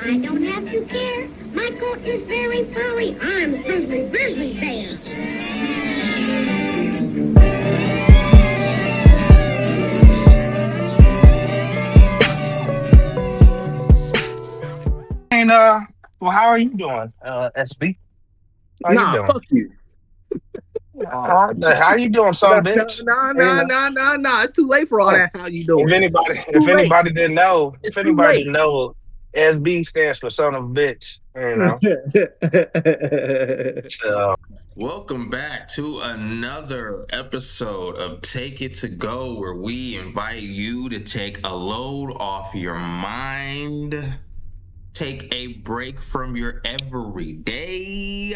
I don't have to care. My coat is very furry. I'm a grizzly bear. And well, how are you doing, SB? How you Nah, doing? fuck you. How you doing, Nah, son, bitch? nah, You nah, know, nah, nah, nah. It's too late for all oh, that. How you doing? if Too late. anybody didn't know, It's too late. SB stands for son of a bitch. So Welcome back to another episode of Take It to Go, where we invite you to take a load off your mind, take a break from your everyday,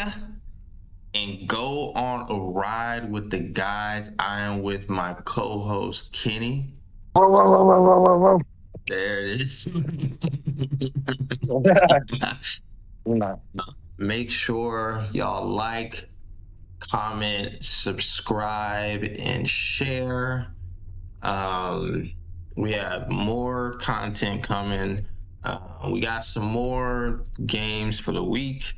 and go on a ride with the guys. I am with my co-host Kenny. whoa. There it is. No. Make sure y'all like, comment, subscribe, and share. We have more content coming. We got some more games for the week.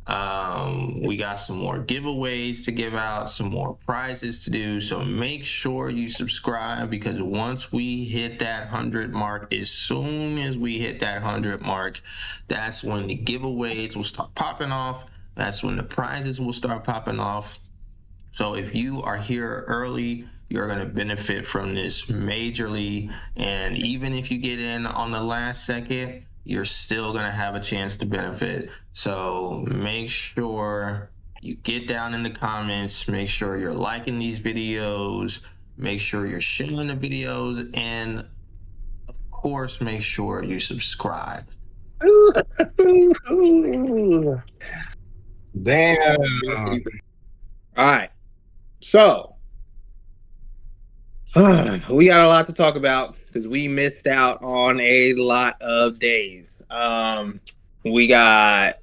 We got some more giveaways to give out, some more prizes to do. So make sure you subscribe, because once we hit that 100 mark, as soon as we hit that 100 mark, that's when the giveaways will start popping off. That's when the prizes will start popping off. So if you are here early, you're going to benefit from this majorly. And even if you get in on the last second, you're still going to have a chance to benefit. So make sure you get down in the comments, make sure you're liking these videos, make sure you're sharing the videos, and of course, make sure you subscribe. Damn. All right. So, we got a lot to talk about because we missed out on a lot of days. We got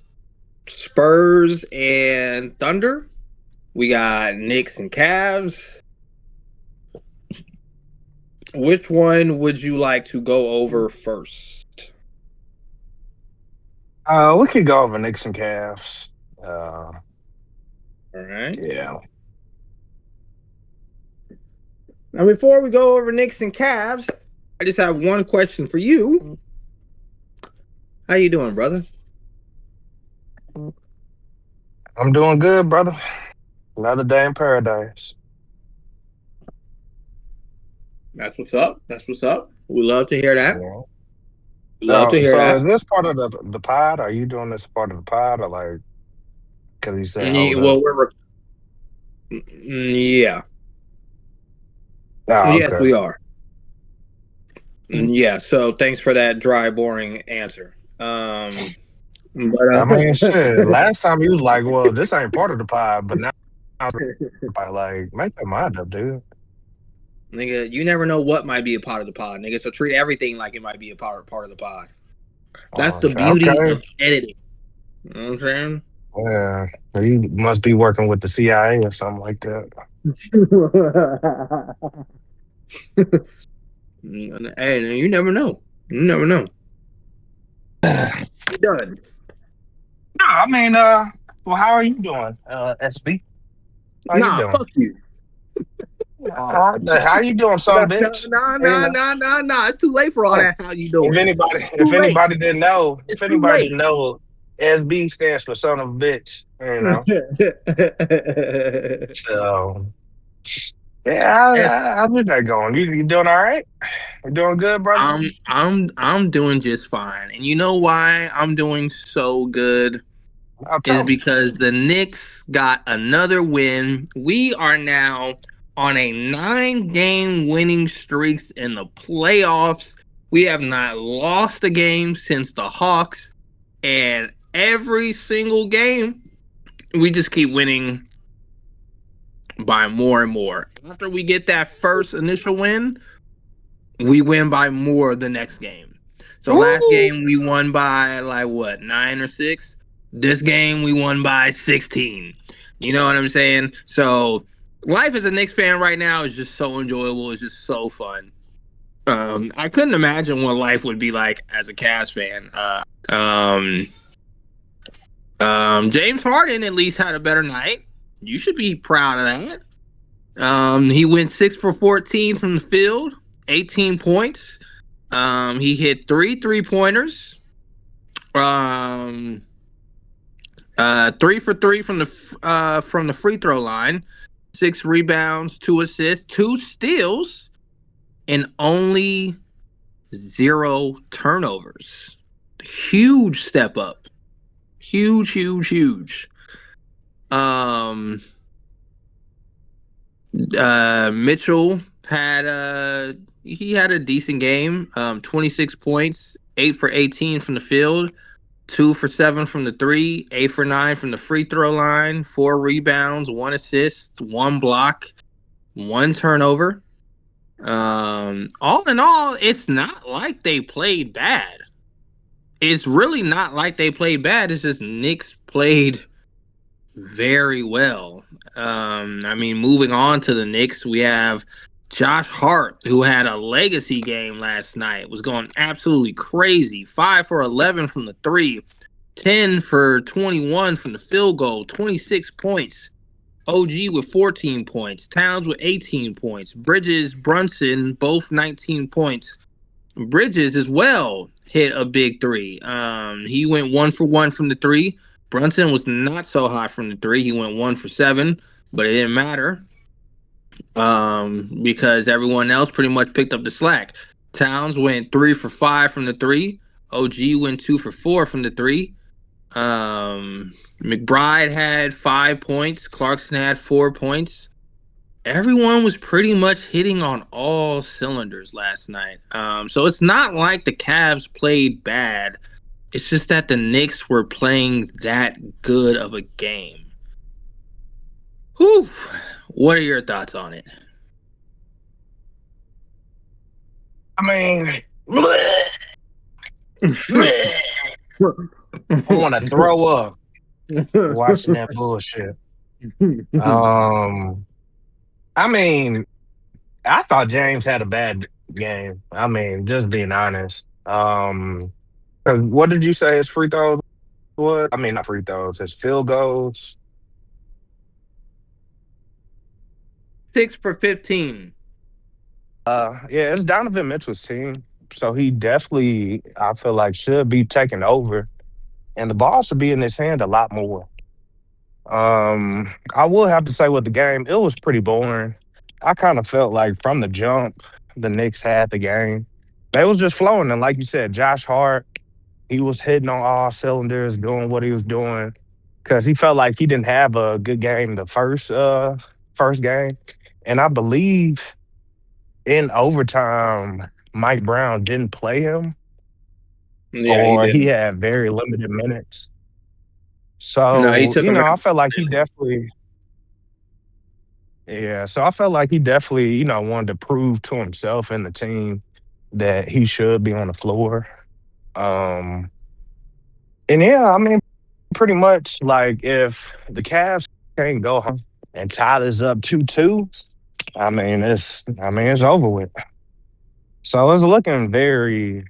Spurs and Thunder. We got Knicks and Cavs. Which one would you like to go over first? We could go over Knicks and Cavs. All right. Yeah. Now, before we go over Knicks and Cavs, I just have one question for you. How you doing, brother? I'm doing good, brother. Another day in paradise. That's what's up. That's what's up. We love to hear that. Yeah. Love to hear So that. is this part of the pod? Are you doing this part of the pod, or like, because you said hold up? Well, yeah. Oh, Yes, okay. we are. Yeah. So thanks for that dry, boring answer. I mean, shit. Last time he was like, "Well, this ain't part of the pod," but now like, make your mind up, dude. Nigga, you never know what might be a part of the pod, nigga. So treat everything like it might be a part of the pod. That's the beauty Okay. of editing. You know what I'm saying? Yeah, you must be working with the CIA or something like that. Hey, you never know. You never know. You done. No, I mean, well, how are you doing, SB? How you Nah, doing? fuck you. How you doing, son, bitch? Nah. You know, It's too late for all that. How you doing? if anybody didn't know, late. SB stands for son of a bitch. You know, so yeah, how's that going? You doing all right? You doing good, brother? I'm doing just fine. And you know why I'm doing so good? Is because the Knicks got another win. We are now on a 9-game winning streak in the playoffs. We have not lost a game since the Hawks, and every single game we just keep winning by more and more. After we get that first initial win, we win by more the next game. So last game we won by 9 or 6. This game we won by 16. You know what I'm saying? So life as a Knicks fan right now is just so enjoyable. It's just so fun. I couldn't imagine what life would be like as a Cavs fan. James Harden at least had a better night. You should be proud of that. He went 6 for 14 from the field, 18 points. He hit 3 3-pointers. 3 for 3 from the free throw line, 6 rebounds, 2 assists, 2 steals, and only 0 turnovers. Huge step up. Huge. Mitchell had a decent game. 26 points, 8 for 18 from the field, 2 for 7 from the 3, 8 for 9 from the free throw line, 4 rebounds, 1 assist, 1 block, 1 turnover. All in all, it's not like they played bad. It's really not like they played bad. It's just Knicks played very well. Moving on to the Knicks, we have Josh Hart, who had a legacy game last night, was going absolutely crazy. 5 for 11 from the 3, 10 for 21 from the field goal, 26 points. OG with 14 points, Towns with 18 points, Bridges, Brunson, both 19 points. Bridges as well hit a big 3. He went 1 for 1 from the 3. Brunson was not so hot from the 3. He went 1 for 7, but it didn't matter because everyone else pretty much picked up the slack. Towns went 3 for 5 from the 3. OG went 2 for 4 from the 3. McBride had 5 points. Clarkson had 4 points. Everyone was pretty much hitting on all cylinders last night. So it's not like the Cavs played bad. It's just that the Knicks were playing that good of a game. Whew. What are your thoughts on it? I mean, I want to throw up watching that bullshit. I thought James had a bad game. Just being honest. 'Cause what did you say his free throws was? Not free throws, his field goals. 6 for 15. Yeah, it's Donovan Mitchell's team. So he definitely, I feel like, should be taking over. And the ball should be in his hand a lot more. I will have to say with the game, it was pretty boring. I kind of felt like from the jump, the Knicks had the game. They was just flowing. And like you said, Josh Hart, he was hitting on all cylinders, doing what he was doing. Because he felt like he didn't have a good game the first game. And I believe in overtime, Mike Brown didn't play him, Yeah, he or he didn't. had very limited minutes. No, he So, took him out. I felt like he definitely, yeah. So I felt like he definitely, wanted to prove to himself and the team that he should be on the floor. Um, and yeah, pretty much like if the Cavs can't go home and tie this up 2-2, it's over with. So it's looking very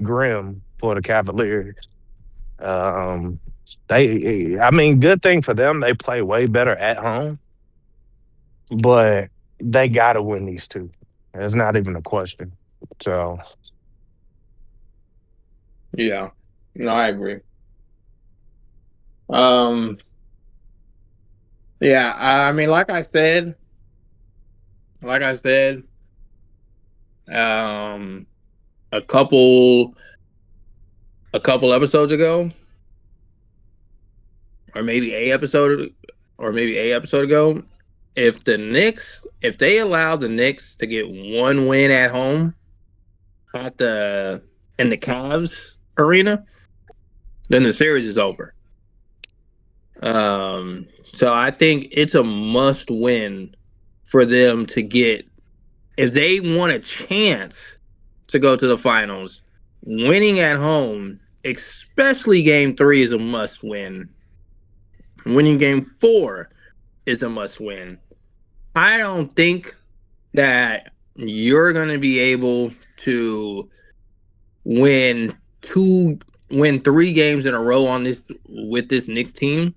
grim for the Cavaliers. Good thing for them. They play way better at home, but they got to win these two. It's not even a question. So, Yeah. No, I agree. Yeah, like I said, a couple episodes ago, or maybe a episode ago, if they allow the Knicks to get one win at home in the Cavs arena, then the series is over. So I think it's a must win for them to get, if they want a chance to go to the finals. Winning at home, especially game 3, is a must win. Winning game 4 is a must win. I don't think that you're going to be able to win 2 win 3 games in a row on this with this Knicks team.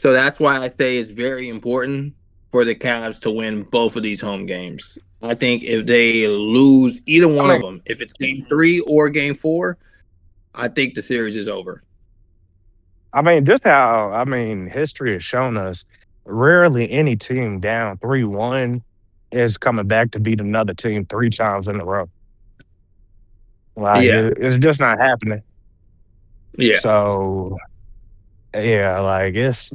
So that's why I say it's very important for the Cavs to win both of these home games. I think if they lose either I one of mean, them, if it's game 3 or game 4, I think the series is over. just how history has shown us. Rarely any team down 3-1 is coming back to beat another team 3 times in a row. Like Yeah. it's just not happening. Yeah. So yeah, like it's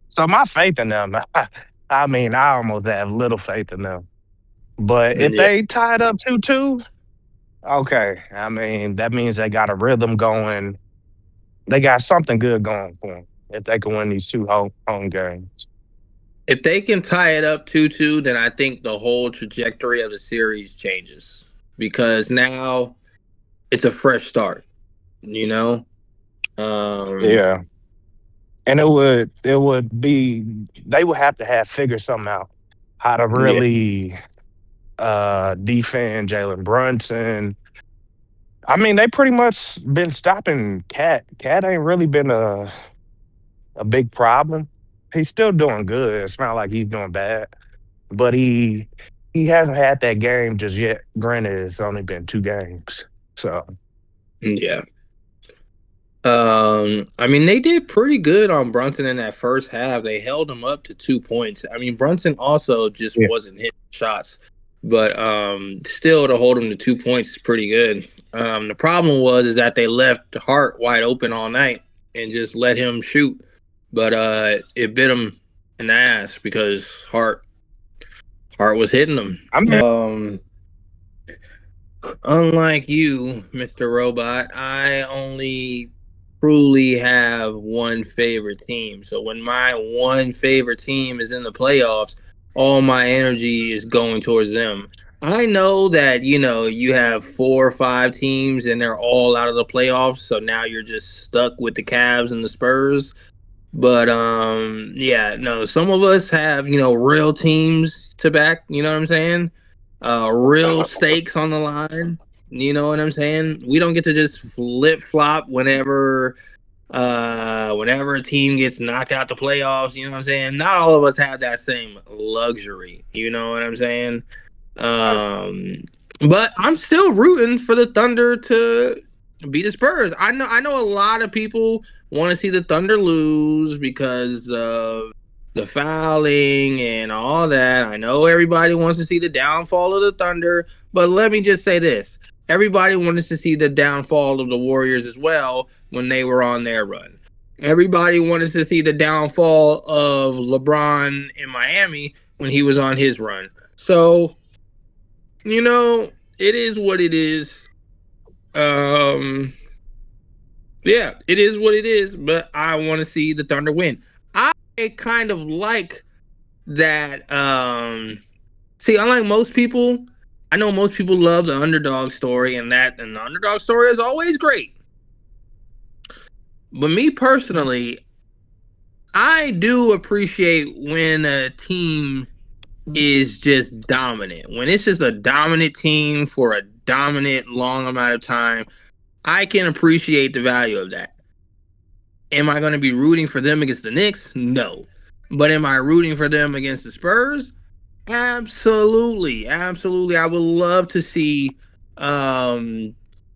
so my faith in them. I almost have little faith in them. But if Yeah. they tied up 2-2, okay. That means they got a rhythm going. They got something good going for them if they can win these 2 home games. If they can tie it up 2-2, then I think the whole trajectory of the series changes because now it's a fresh start, you know? Yeah. And it would be they would have to have figured something out how to Yeah. really defend Jalen Brunson. They pretty much been stopping Cat. Cat ain't really been a big problem. He's still doing good. It's not like he's doing bad, but he hasn't had that game just yet. Granted, it's only been 2 games, so Yeah. They did pretty good on Brunson in that first half. They held him up to 2 points. Brunson also just yeah. wasn't hitting shots, but still to hold him to 2 points is pretty good. The problem is that they left Hart wide open all night and just let him shoot, but it bit him in the ass because Hart was hitting them. Unlike you, Mr. Robot, I only truly have one favorite team. So when my one favorite team is in the playoffs, all my energy is going towards them. I know that, you have 4 or 5 teams and they're all out of the playoffs. So now you're just stuck with the Cavs and the Spurs. But yeah, no, some of us have, real teams to back, you know what I'm saying? Real stakes on the line. You know what I'm saying? We don't get to just flip flop whenever a team gets knocked out the playoffs, you know what I'm saying? Not all of us have that same luxury, you know what I'm saying? But I'm still rooting for the Thunder to beat the Spurs. I know a lot of people want to see the Thunder lose because of the fouling and all that. I know everybody wants to see the downfall of the Thunder, but let me just say this. Everybody wanted to see the downfall of the Warriors as well when they were on their run. Everybody wanted to see the downfall of LeBron in Miami when he was on his run. So, it is what it is. Yeah, it is what it is, but I want to see the Thunder win. I kind of like that. See, unlike most people, I know most people love the underdog story, and the underdog story is always great. But me personally, I do appreciate when a team is just dominant. When it's just a dominant team for a dominant long amount of time, I can appreciate the value of that. Am I going to be rooting for them against the Knicks? No. But am I rooting for them against the Spurs? Absolutely. Absolutely. I would love to see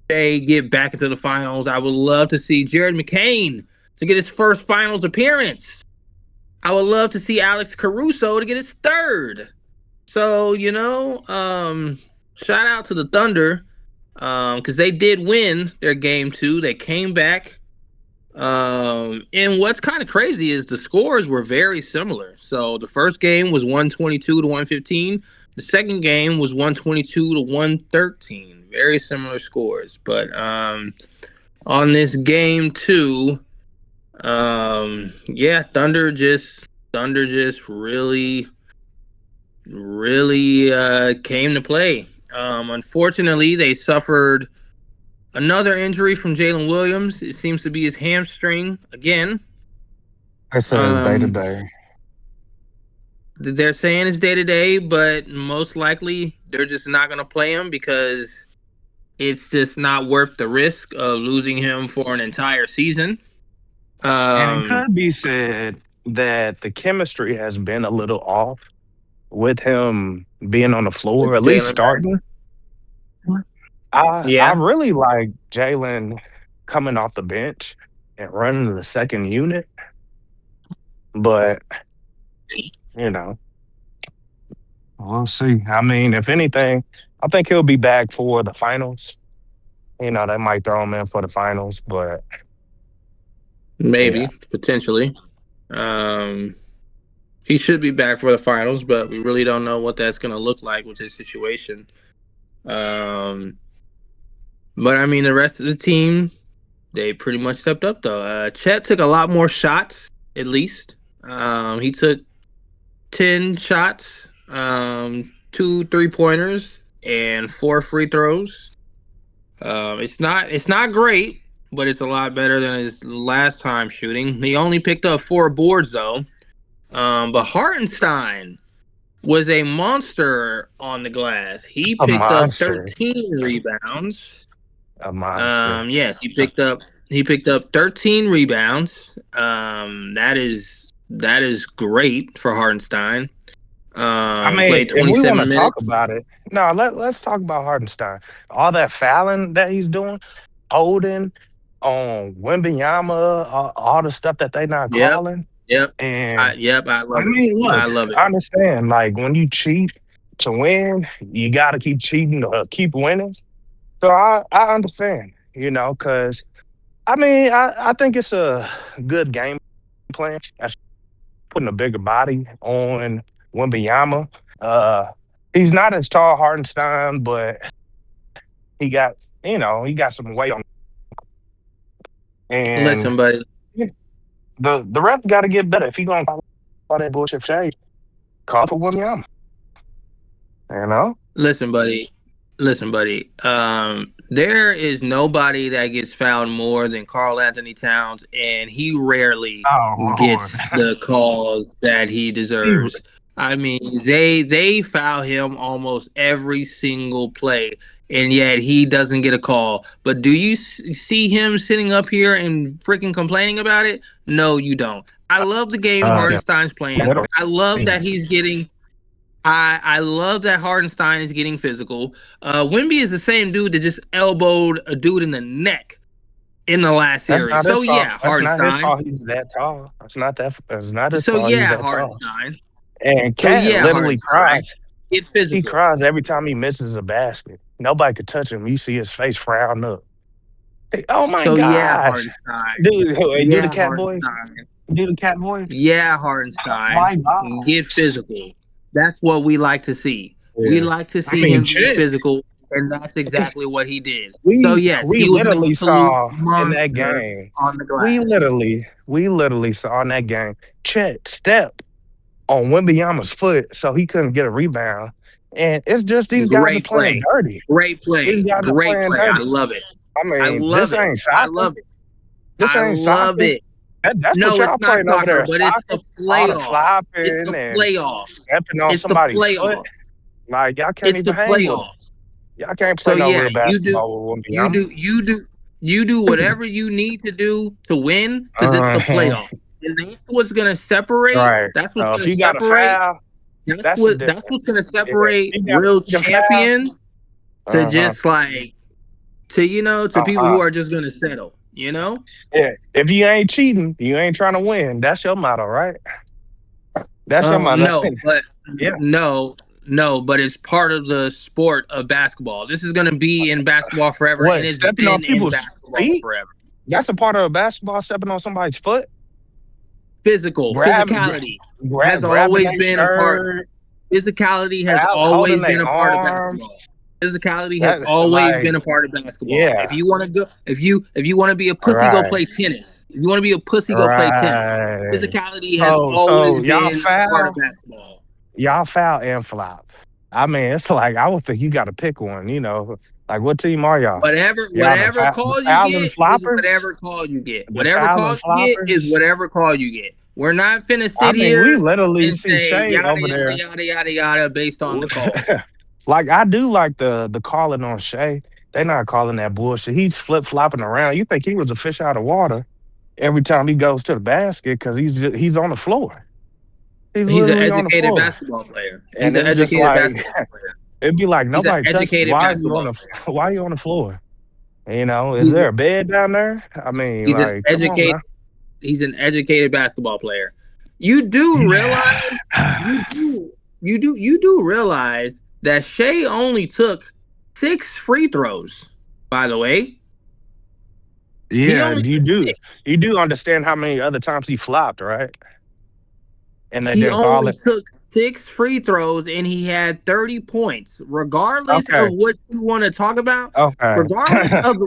they get back into the finals. I would love to see Jared McCain to get his first finals appearance. I would love to see Alex Caruso to get his third. So, shout out to the Thunder because they did win their game 2. They came back. And what's kind of crazy is the scores were very similar. So the first game was 122 to 115. The second game was 122 to 113. Very similar scores. But on this game 2, yeah, Thunder just really came to play. Unfortunately, they suffered another injury from Jalen Williams. It seems to be his hamstring again. It says day to day. They're saying it's day to day, but most likely they're just not going to play him because it's just not worth the risk of losing him for an entire season. And it could be said that the chemistry has been a little off with him being on the floor, With at least Jalen back. starting. I Yeah. really like Jalen coming off the bench and running the second unit, but you know, we'll see. I mean, if anything, I think he'll be back for the finals. You know, they might throw him in for the finals, but Maybe, yeah. potentially. He should be back for the finals, but we really don't know what that's going to look like with his situation. But I mean, the rest of the team, they pretty much stepped up though. Chet took a lot more shots, at least. He took 10 shots, 2 3-pointers, and 4 free throws. It's not great, but it's a lot better than his last time shooting. He only picked up 4 boards though. But Hartenstein was a monster on the glass. He A picked up monster. 13 rebounds. A monster. Yes, he picked up 13 rebounds. That is great for Hartenstein. I mean, Played if we want 27 to talk minutes. about it, no, let's talk about Hardenstein. All that fouling that he's doing, holding on Wembyama, all the stuff that they not Yep, calling. yep, And I I love it. mean, I look, love it. I understand. Like when you cheat to win, you got to keep cheating to keep winning. So I understand, you know, because I mean, I think it's a good game plan. That's putting a bigger body on Wembyama. Uh, he's not as tall, Hardenstein, but he got, he got some weight on. And Listen, buddy. the ref got to get better. If he gonna call all that bullshit shade, call for Wembyama. You know? Listen, buddy. Listen, buddy. There is nobody that gets fouled more than Karl Anthony Towns, and he rarely Oh Lord. gets the calls that he deserves. I mean, they foul him almost every single play, and yet he doesn't get a call. But do you see him sitting up here and freaking complaining about it? No, you don't. I love the game Yeah. Hardenstein's playing. I love that he's getting. I love that Hardenstein is getting physical. Wemby is the same dude that just elbowed a dude in the neck in the last That's series. not his So fault. yeah, That's not his Hardenstein. fault. He's that tall. That's not his So fault. He's yeah, that tall. Hardenstein. And So Cat yeah, literally Hardenstein. cries. Get He physical. cries every time he misses a basket. Nobody could touch him. You see his face frown up. Hey, oh my So yeah, gosh. Hardenstein. Dude, hey, do the Yeah, cat voice. Hardenstein. Do the cat voice. Yeah, Oh Hardenstein. my God. Get physical. That's what we like to see. We Yeah. like to I see mean, him get Chet, physical, and that's exactly what he did. So we yes, we he was an literally absolute saw in that monster game. on the We glass. literally saw in that game Chet step on Wembyama's foot so he couldn't get a rebound. And it's just these guys are Great playing play. dirty. Great These play. guys are Great playing play. I dirty. love it. I I mean, love this it. ain't I soccer. love it. This I ain't love soccer. it. That's what No, y'all it's not playing over soccer, there, but it's soccer. the All the playoffs. It's flopping the and playoffs. stepping on It's the somebody's foot. playoffs. Like y'all can't It's the even hang with them. playoffs. Y'all can't play So no yeah, real basketball with you Wembyama. do, you do, you do whatever you need to do to win because it's the Uh-huh. playoffs. And that's what's gonna separate. Right. That's what's If gonna you got a separate. foul, That's that's the what that's difference. what's gonna Yeah. separate You got real a foul. champions to Uh-huh. just like to people Uh-huh. who are just gonna settle. Yeah. If you ain't cheating, you ain't trying to win. That's your motto, right? That's your motto. No, but Yeah. no, but it's part of the sport of basketball. This is gonna be in basketball forever, and What? it's Stepping on been in people's basketball feet? forever. That's a part of basketball, stepping on somebody's foot, grabbing, Physicality has grabbing always their been a part. shirt, Physicality has holding always been their a part of arms. basketball. Physicality has That always like, been a part of basketball. yeah, If you want to go, if you want to be a pussy, go right, play tennis. If you want to be a pussy, go play tennis. right. Physicality has So always been a part of basketball. y'all foul and flop. I mean, it's like I would think you got to pick one. Like what team are y'all? Y'all Whatever the call you fouling get is floppers, whatever call you get. the Whatever fouling call you get is floppers. whatever call you get. We're not finna I sit mean, we here literally and see say Shay yada over yada there. yada yada yada based on the call. Like I do like the calling on Shay. They not calling that bullshit. He's flip flopping around. You think he was a fish out of water every time he goes to the basket because he's on the floor. He's He's an literally on the educated floor, basketball player. He's and an it's just educated like basketball player. it'd be like He's an nobody touched. educated Why are you on basketball the player. why are you on the floor? Is He's there a bed down there? I mean, he's an like, come on educated now. he's an educated basketball player. You do realize Yeah. you do realize that Shea only took 6 free throws, by the way. He Yeah, only you took do. 6. You do understand how many other times he flopped, right? And they He didn't call only it. took 6 free throws and he had 30 points. Regardless Okay. of what you want to talk about, Okay. regardless of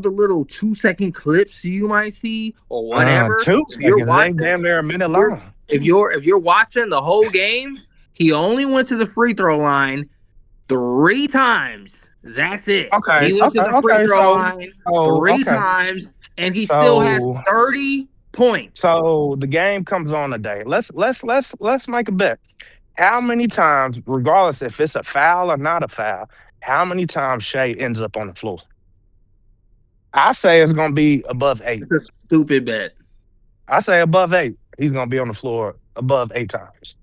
the little 2-second clips you might see or whatever, Two if you're seconds. They watching, damn near a minute you're long. if you're watching the whole game, he only went to the free throw line 3 times. That's it. Okay. He went to Okay. the free Okay. throw line three Okay. times and he still had So 30 points. so the game comes on today. Let's make a bet. How many times, regardless if it's a foul or not a foul, how many times Shea ends up on the floor? I say it's gonna be above 8. It's a stupid bet. I say above 8. He's gonna be on the floor above 8 times.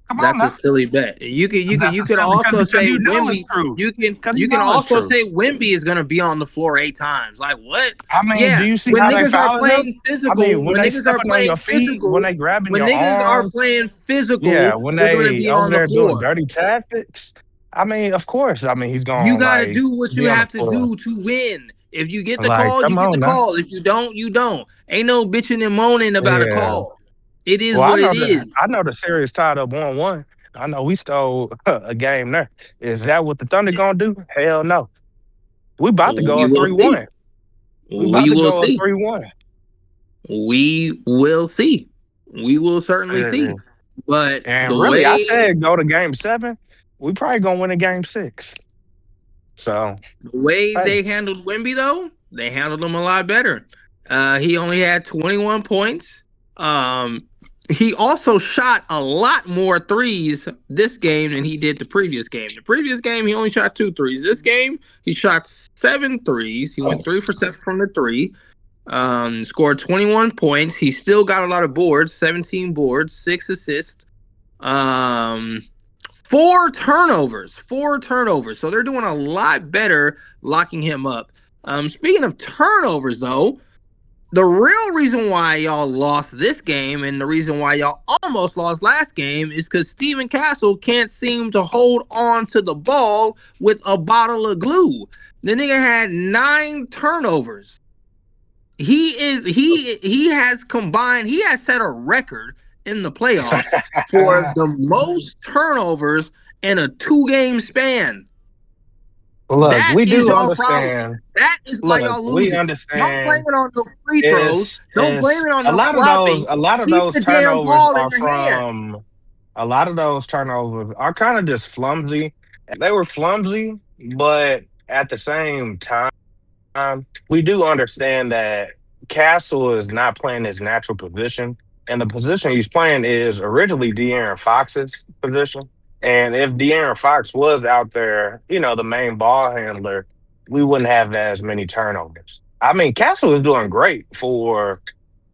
Come on That's a now. silly bet. That's You a could silly also because say you know it's Wimby. true. Because You you can know it's also true. say Wimby is gonna be on the floor 8 times. Like what? I mean, do Yeah, you see how they fouling him? I mean, when they stepping on your feet, when they grabbing when your niggas are arms, playing yeah, physical, when they're gonna they be over on the there doing floor. dirty tactics, I mean, of course, I mean he's You gonna gotta like do what you be on the have to floor. do to win. If you get the Like, call, you come get the on now. call. If you don't, you don't. Ain't no bitching and moaning about a Yeah. call. It is Well, what it is. I know the series tied up 1-1. I know we stole a game there. Is that what the Thunder gonna do? Hell no. We about to go We up will see. 3-1. We about We to will go up see. 3-1. We will see. We will certainly see. And But and really, I said go to game 7. We probably gonna win a game 6. So the way hey, they handled Wemby, though, they handled him a lot better. He only had 21 points. He also shot a lot more threes this game than he did the previous game. The previous game, he only shot 2 threes. This game, he shot 7 threes. He went 3 for 7 from the 3. Scored 21 points. He still got a lot of boards, 17 boards, 6 assists. 4 turnovers. 4 turnovers. So they're doing a lot better locking him up. Speaking of turnovers, though, the real reason why y'all lost this game and the reason why y'all almost lost last game is because Steven Castle can't seem to hold on to the ball with a bottle of glue. The nigga had 9 turnovers. He has set a record in the playoffs for the most turnovers in a 2-game span. look, That we is do y'all problem. understand. That is why Look, y'all we losing. Don't blame understand. it on no free throws. Don't blame It's it on no flopping. a lot of Keep those the damn turnovers ball in are your hand. from a lot of those turnovers are kind of just flimsy. They were flimsy, but at the same time, we do understand that Castle is not playing his natural position, and the position he's playing is originally De'Aaron Fox's position. And if De'Aaron Fox was out there, the main ball handler, we wouldn't have as many turnovers. I mean, Castle is doing great for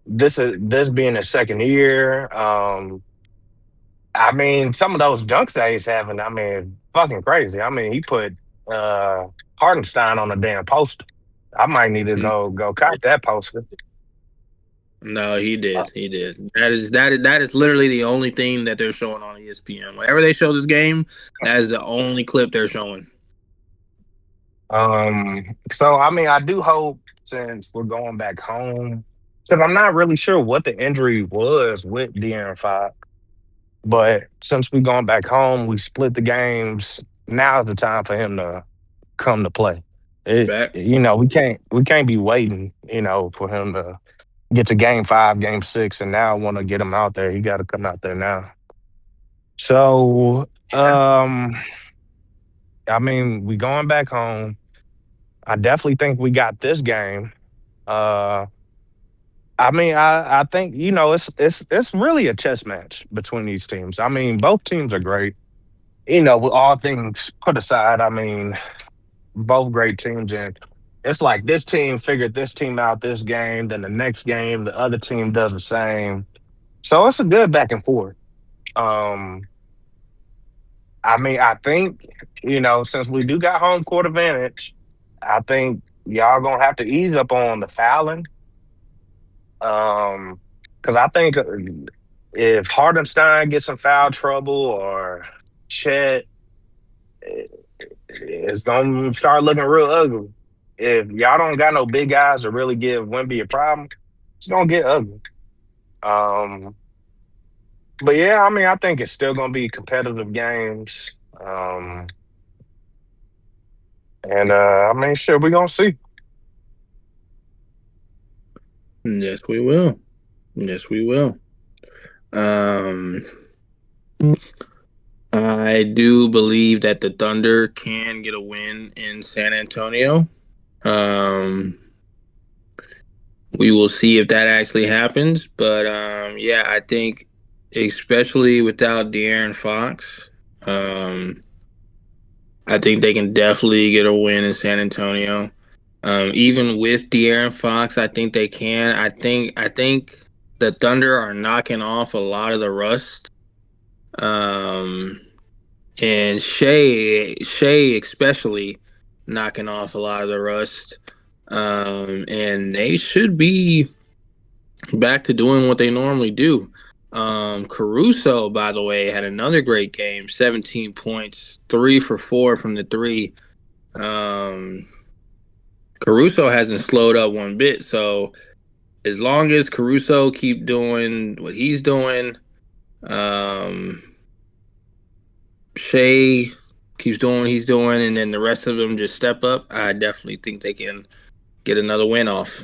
this being his second year. I mean, some of those dunks that he's having, I mean, fucking crazy. I mean, he put uh Hardenstein on a damn poster. I might need to go cop that poster. No, he did. He did. That is literally the only thing that they're showing on ESPN. Whenever they show this game, that is the only clip they're showing. So I mean, I do hope since we're going back home, because I'm not really sure what the injury was with De'Aaron Fox. But since we're going back home, we split the games. Now's the time for him to come to play. Back. We can't be waiting, for him to get to game 5, game 6, and now want to get him out there. He got to come out there now. So, I mean, we going back home. I definitely think we got this game. Uh, I mean, I think it's really a chess match between these teams. I mean, both teams are great. with all things put aside, I mean, both great teams, and it's like this team figured this team out this game, then the next game the other team does the same. So it's a good back and forth. Um, I mean, I think since we do got home court advantage, I think y'all gonna have to ease up on the fouling. Because I think if Hardenstein gets in foul trouble or Chet, eh, it's gonna start looking real ugly. If y'all don't got no big guys to really give Wemby a problem, it's gonna get ugly. Um, but yeah, I mean, I think it's still gonna be competitive games. And I mean, sure, we're gonna see. Yes, we will. Yes, we will. I do believe that the Thunder can get a win in San Antonio. Um, we will see if that actually happens. But yeah, I think especially without De'Aaron Fox, um, I think they can definitely get a win in San Antonio. Even with De'Aaron Fox, I think they can. I think the Thunder are knocking off a lot of the rust. Um, and Shea especially knocking off a lot of the rust. And they should be back to doing what they normally do. Caruso, by the way, had another great game, 17 points, 3 for 4 from the three. Um, Caruso hasn't slowed up one bit, so as long as Caruso keep doing what he's doing, um, Shea keeps doing what he's doing, and then the rest of them just step up, I definitely think they can get another win off.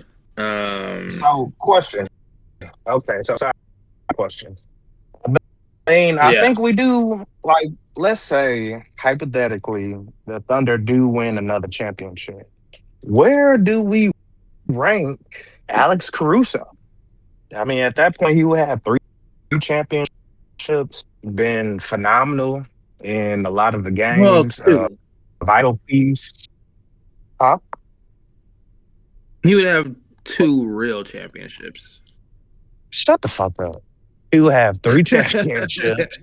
So, question. Okay, so side question. I mean, I Yeah. think we do. Like, let's say hypothetically, the Thunder do win another championship. Where do we rank Alex Caruso? I mean, at that point, he would have three championships, been phenomenal in a lot of the Well, games, two. vital piece. Huh? He would have 2 real championships. Shut the fuck up. He would have three championships.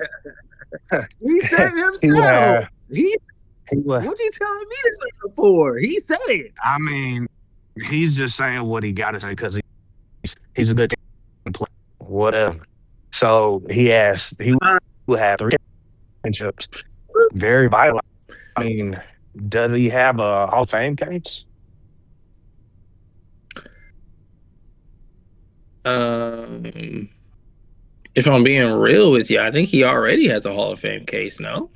He said it he would himself. have. He would. What you telling me to say before? He said it. I mean, he's just saying what he got to say because he's a good team player. Whatever. So he will have three championships. Very vital. I mean, does he have a Hall of Fame case? Um, if I'm being real with you, I think he already has a Hall of Fame case. No.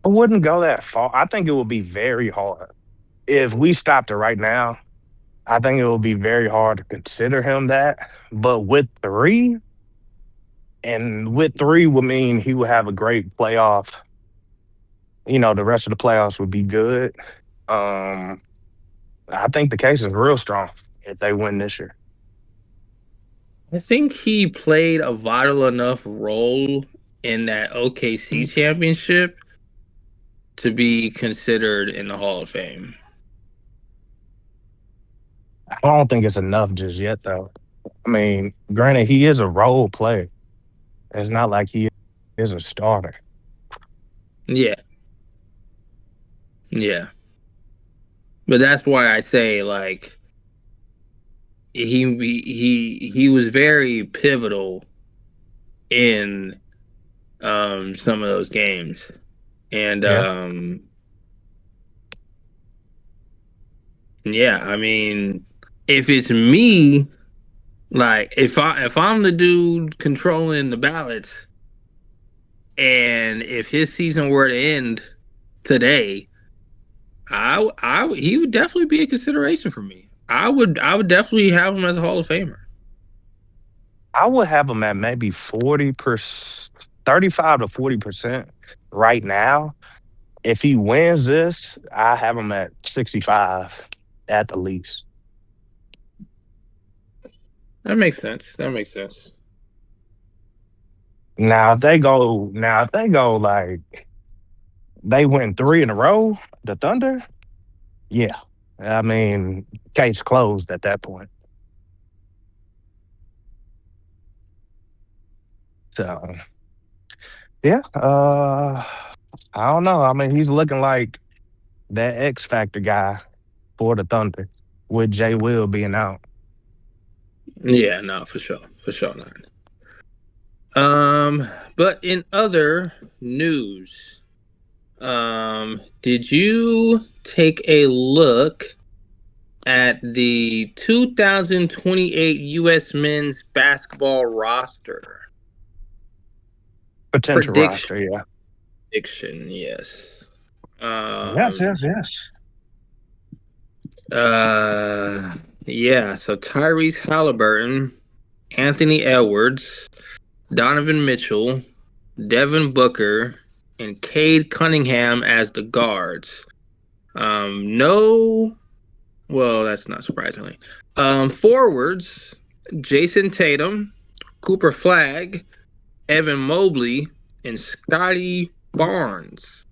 I wouldn't go that far. I think it would be very hard. If we stopped it right now, I think it would be very hard to consider him that. But with three would mean he would have a great playoff. The rest of the playoffs would be good. Um, I think the case is real strong if they win this year. I think he played a vital enough role in that OKC championship to be considered in the Hall of Fame. I don't think it's enough just yet, though. I mean, granted, he is a role player. It's not like he is a starter. Yeah. Yeah. But that's why I say like he was very pivotal in some of those games. And Yeah. yeah, I mean, if it's me, like if I'm the dude controlling the ballots, and if his season were to end today, he would definitely be a consideration for me. I would definitely have him as a Hall of Famer. I would have him at maybe 40%, 35 to 40% right now. If he wins this, I have him at 65 at the least. That makes sense. That makes sense. Now if they go like they win 3 in a row, the Thunder, yeah. I mean, case closed at that point. So yeah, I don't know. I mean, he's looking like that X Factor guy for the Thunder with Jay Will being out. Yeah, no, for sure not. But in other news, did you take a look at the 2028 U.S. men's basketball roster Potential prediction? roster, yeah. Prediction, yes. Yes, yes, yes. Uh, yeah. So Tyrese Halliburton, Anthony Edwards, Donovan Mitchell, Devin Booker, and Cade Cunningham as the guards. No, well, that's not surprisingly. Forwards: Jason Tatum, Cooper Flagg, Evan Mobley, and Scottie Barnes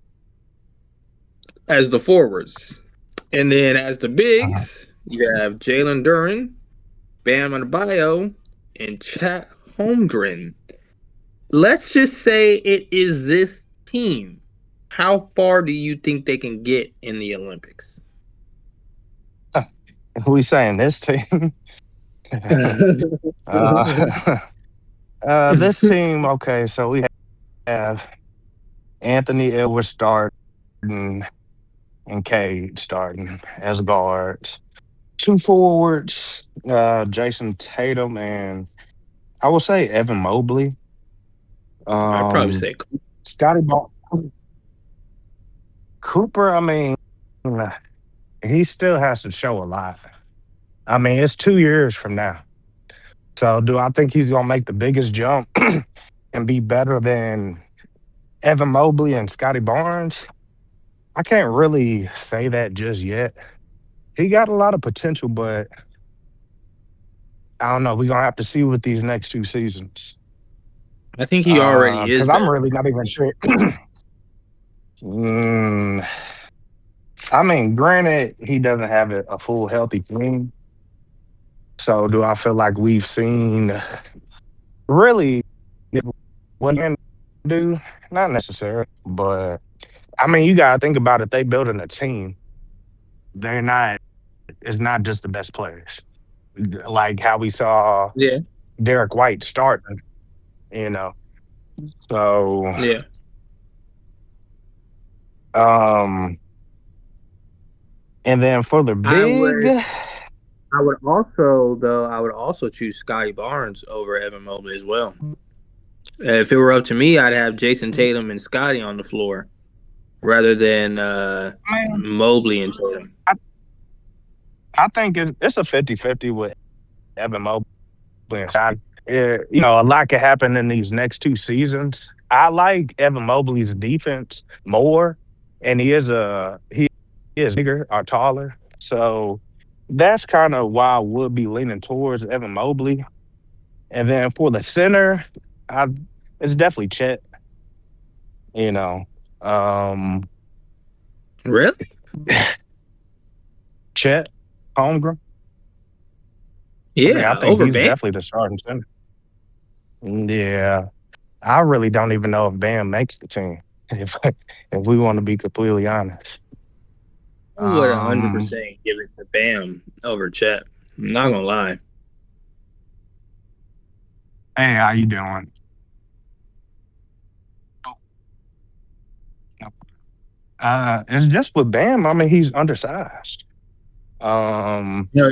as the forwards. And then as the Uh-huh. bigs, you have Jalen Duren, Bam Adebayo, and Chat Holmgren. Let's just say it is this team. How far do you think they can get in the Olympics? If we saying this team, uh, this team, okay, so we have Anthony Edwards starting and Cade starting as guards. Two forwards, Jason Tatum and I will say Evan Mobley. I'd probably Um, say Scotty Cooper, I mean, he still has to show a lot. I mean, it's 2 years from now. So do I think he's gonna make the biggest jump and be better than Evan Mobley and Scotty Barnes? I can't really say that just yet. He got a lot of potential, but I don't know. We're gonna have to see with these next 2 seasons. I think he already is Because I'm better. really not even sure. Mm, I mean, granted, he doesn't have a full healthy team. So do I feel like we've seen really what he can do? Not necessarily, but I mean, you gotta think about it. They building a team. They're not. It's not just the best players. Like how we saw Yeah, Derek White starting. You know. So yeah. um, and then for the I big, would. I would also, though, I would also choose Scottie Barnes over Evan Mobley as well. If it were up to me, I'd have Jason Tatum and Scottie on the floor rather than man, Mobley and Tatum. I think it's a 50-50 with Evan Mobley and Scottie. A lot could happen in these next 2 seasons. I like Evan Mobley's defense more, and he is bigger or taller. So that's kind of why I would be leaning towards Evan Mobley. And then for the center, I it's definitely Chet. You know, um, Really? Chet Holmgren. I mean, I Yeah, think over he's Bam. definitely the starting center. Yeah, I really don't even know if Bam makes the team. If we want to be completely honest. I would Um, 100% give it to Bam over Chet. I'm not gonna lie. hey, how you doing? It's just with Bam. I mean, he's undersized. Um, Yeah,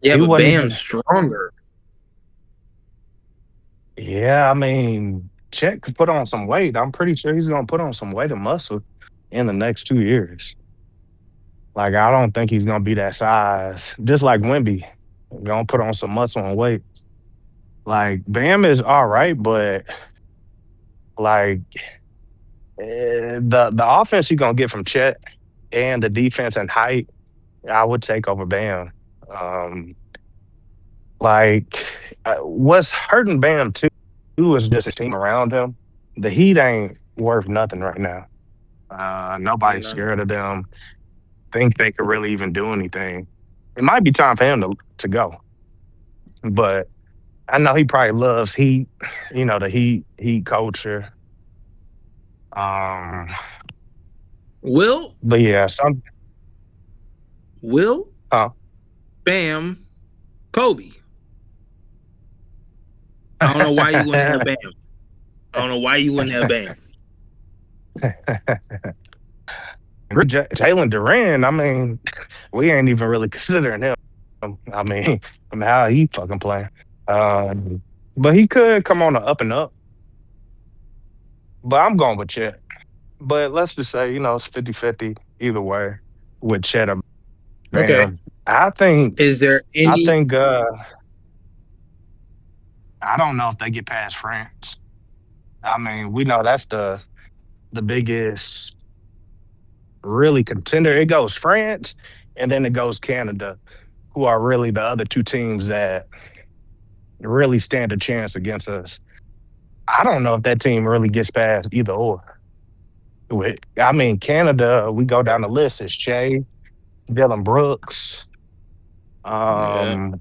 yeah, he but wasn't Bam's even. stronger. Yeah, I mean, Chet could put on some weight. I'm pretty sure he's gonna put on some weight and muscle in the next 2 years. Like, I don't think he's gonna be that size. Just like Wimby, gonna put on some muscle and weight. Like Bam is all right, but like the offense you're gonna get from Chet and the defense and height, I would take over Bam. Um, like what's hurting Bam too was just his team around him. The Heat ain't worth nothing right now. You Nobody's know. scared of them. Think they could really even do anything. It might be time for him to go, but I know he probably loves Heat. The Heat culture. Um, Will but yeah, some. Will Uh, Bam Kobe. I don't know why you wouldn't have Bam. I don't know why you wouldn't have Bam. Jalen Duran. I mean, we ain't even really considering him. How he fucking playing. But he could come on the up and up. But I'm going with Chet. But let's just say, it's 50-50 either way with Chet or Okay. Bam. I think Is there I any? think I don't know if they get past France. I mean, we know that's the biggest really contender. It goes France and then it goes Canada, who are really the other two teams that really stand a chance against us. I don't know if that team really gets past either or. Canada, we go down the list. It's Shea, Dylan Brooks. Yeah. Um,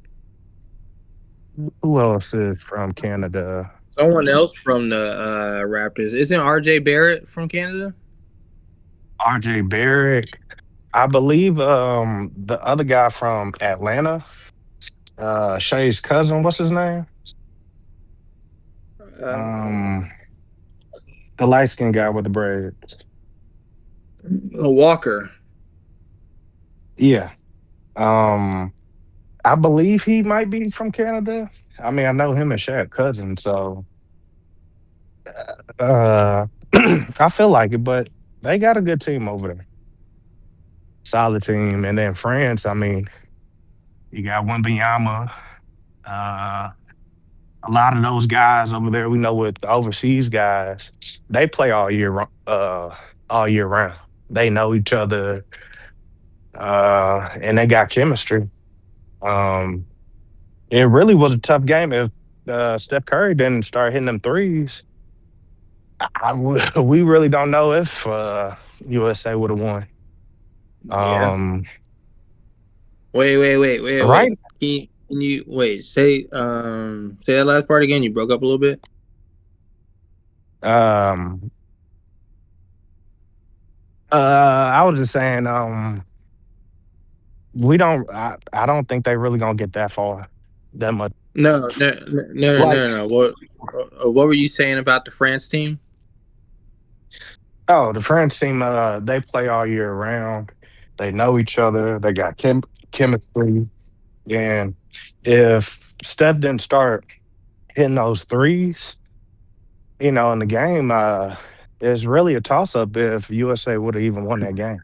who else is from Canada? Someone else from the Raptors. Isn't RJ Barrett from Canada? RJ Barrett. I believe the other guy from Atlanta, Shea's cousin, what's his name? Uh, Um, the light skinned guy with the braids. Walker. Yeah. Um, I believe he might be from Canada. I know him and Shaq cousins, so uh I feel like it, but they got a good team over there. Solid team. And then France, you got Wembyama. Uh a lot of those guys over there, we know with the overseas guys, they play all year round. They know each other, and they got chemistry. Um, it really was a tough game if Steph Curry didn't start hitting them threes. We really don't know if USA would have won. Yeah. Um, Wait. right? Can you wait? Say that last part again. You broke up a little bit. Um, I was just saying, I don't think they really gonna get that far, that much. Like, No. What were you saying about the France team? oh, the France team, they play all year round. They know each other. They got chemistry. And if Steph didn't start hitting those threes, in the game, it's really a toss up if USA would have even won that game.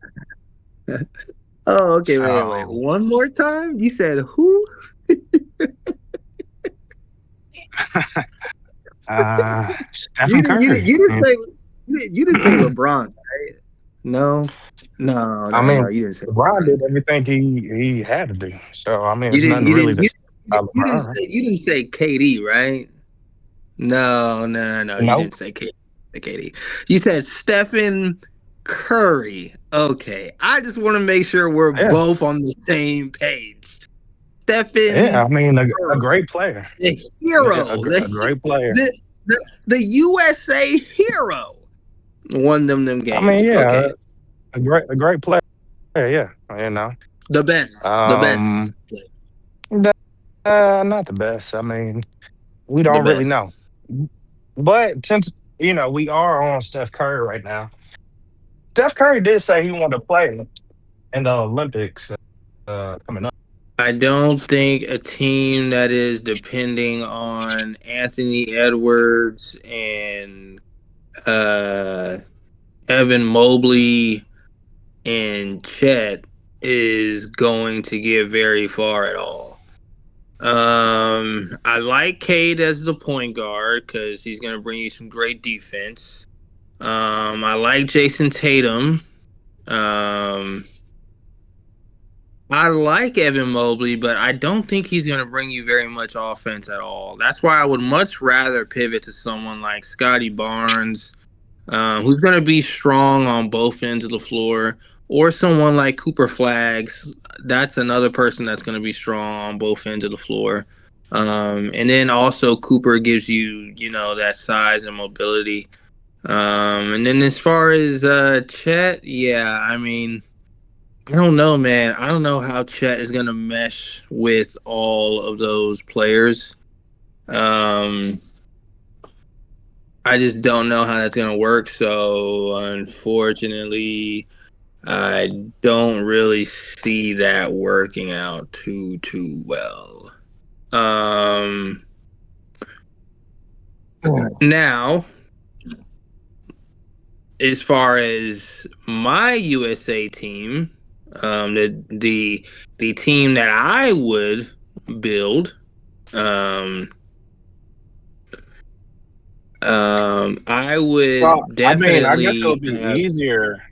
Oh, okay. Wait. So, One more time. You said who? Stephen Curry. You didn't say LeBron, right? No. You didn't say LeBron LeBron. did everything he had to do. So, You it's didn't nothing you really didn't to you, say about LeBron. you didn't say KD, right? No. You Nope. didn't say KD. You said Stephen Curry. Okay. I just want to make sure we're Yeah. both on the same page. Yeah. Stephen A Curry, great player. the Yeah, hero, a great player. the USA hero, won them games. Yeah, Okay. a great player. Yeah. The best. The best. Um, the- not the best. We The don't really best. know. But since we are on Steph Curry right now, Steph Curry did say he wanted to play in the Olympics coming up. I don't think a team that is depending on Anthony Edwards and uh, Evan Mobley and Chet is going to get very far at all. I like Cade as the point guard because he's going to bring you some great defense. I like Jason Tatum. Um, I like Evan Mobley, but I don't think he's going to bring you very much offense at all. That's why I would much rather pivot to someone like Scottie Barnes, who's going to be strong on both ends of the floor, or someone like Cooper Flags. That's another person that's going to be strong on both ends of the floor. And then also Cooper gives you, that size and mobility. And then as far as Chet, yeah, I mean, I don't know, man. I don't know how Chet is going to mesh with all of those players. I just don't know how that's going to work. So, unfortunately, I don't really see that working out too well. Now, as far as my USA team, the team that I would build, I would So, I mean, I guess it'll definitely be have. easier.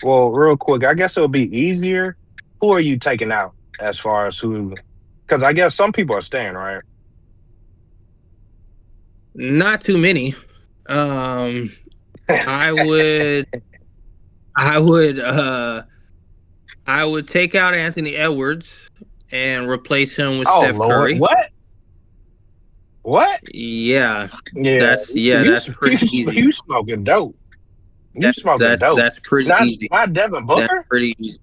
Well, real quick, I guess it'll be easier. Who are you taking out as far as who? Because I guess some people are staying, right? Not too many. Um, I would, I would, I would take out Anthony Edwards and replace him with Oh Steph Lord, Curry. what? What? Yeah, Yeah, that's pretty easy. you smoking dope. You That's smoking that's dope. that's pretty Not easy. not Devin That's Booker. pretty easy.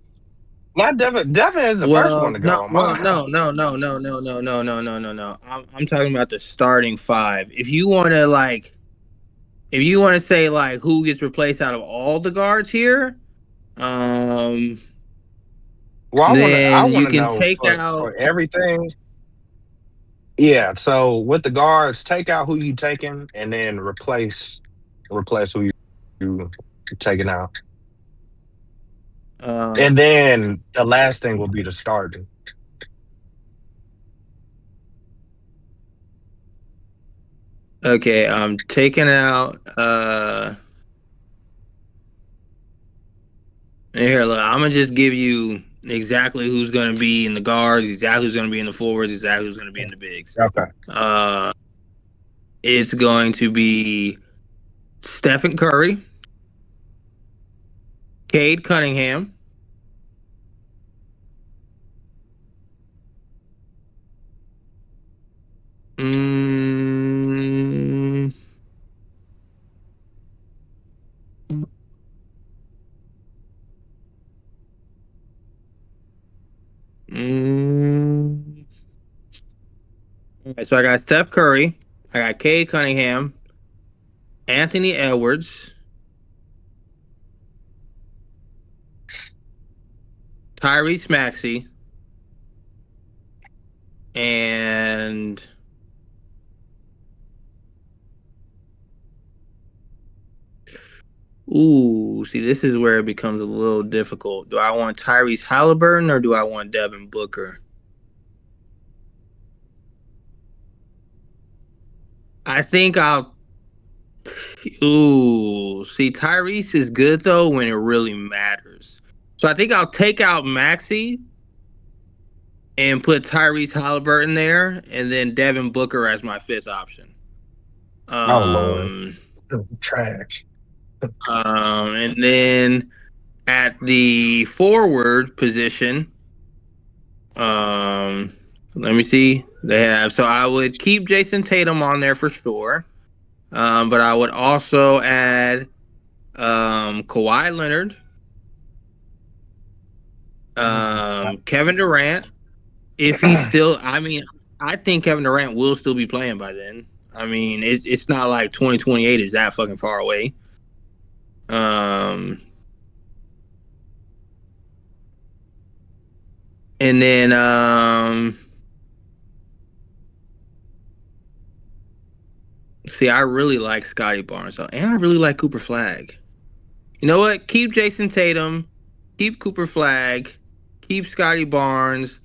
Not Devin. Devin is the first one Well, to go no, on well, mine. no, no, no, no, no, no, no, no, no, no, no. I'm talking about the starting five. If you want to say like who gets replaced out of all the guards here, um, Well, I then want you to can know take out. for everything. Yeah. So with the guards, take out who you taking, and then replace who you taking out. Uh, And then the last thing will be the starting. okay, I'm taking out. Here, look, I'm gonna just give you exactly who's gonna be in the guards, exactly who's gonna be in the forwards, exactly who's gonna be in the bigs. Okay. Uh, it's going to be Stephen Curry, Cade Cunningham, mm, mm, so I got Steph Curry, I got Cade Cunningham, Anthony Edwards, Tyrese Maxey, and see, this is where it becomes a little difficult. Do I want Tyrese Halliburton or do I want Devin Booker? I think I'll. See, Tyrese is good though when it really matters. So I think I'll take out Maxey and put Tyrese Halliburton there, and then Devin Booker as my fifth option. Oh Lord, Um, trash. and then at the forward position, let me see. They have so I would keep Jason Tatum on there for sure. But I would also add Kawhi Leonard, Kevin Durant. If he's still, I mean, I think Kevin Durant will still be playing by then. I mean, it's not like 2028 is that fucking far away. Um, and then see, I really like Scottie Barnes, though, and I really like Cooper Flag. You know what? Keep Jason Tatum, keep Cooper Flag, keep Scottie Barnes,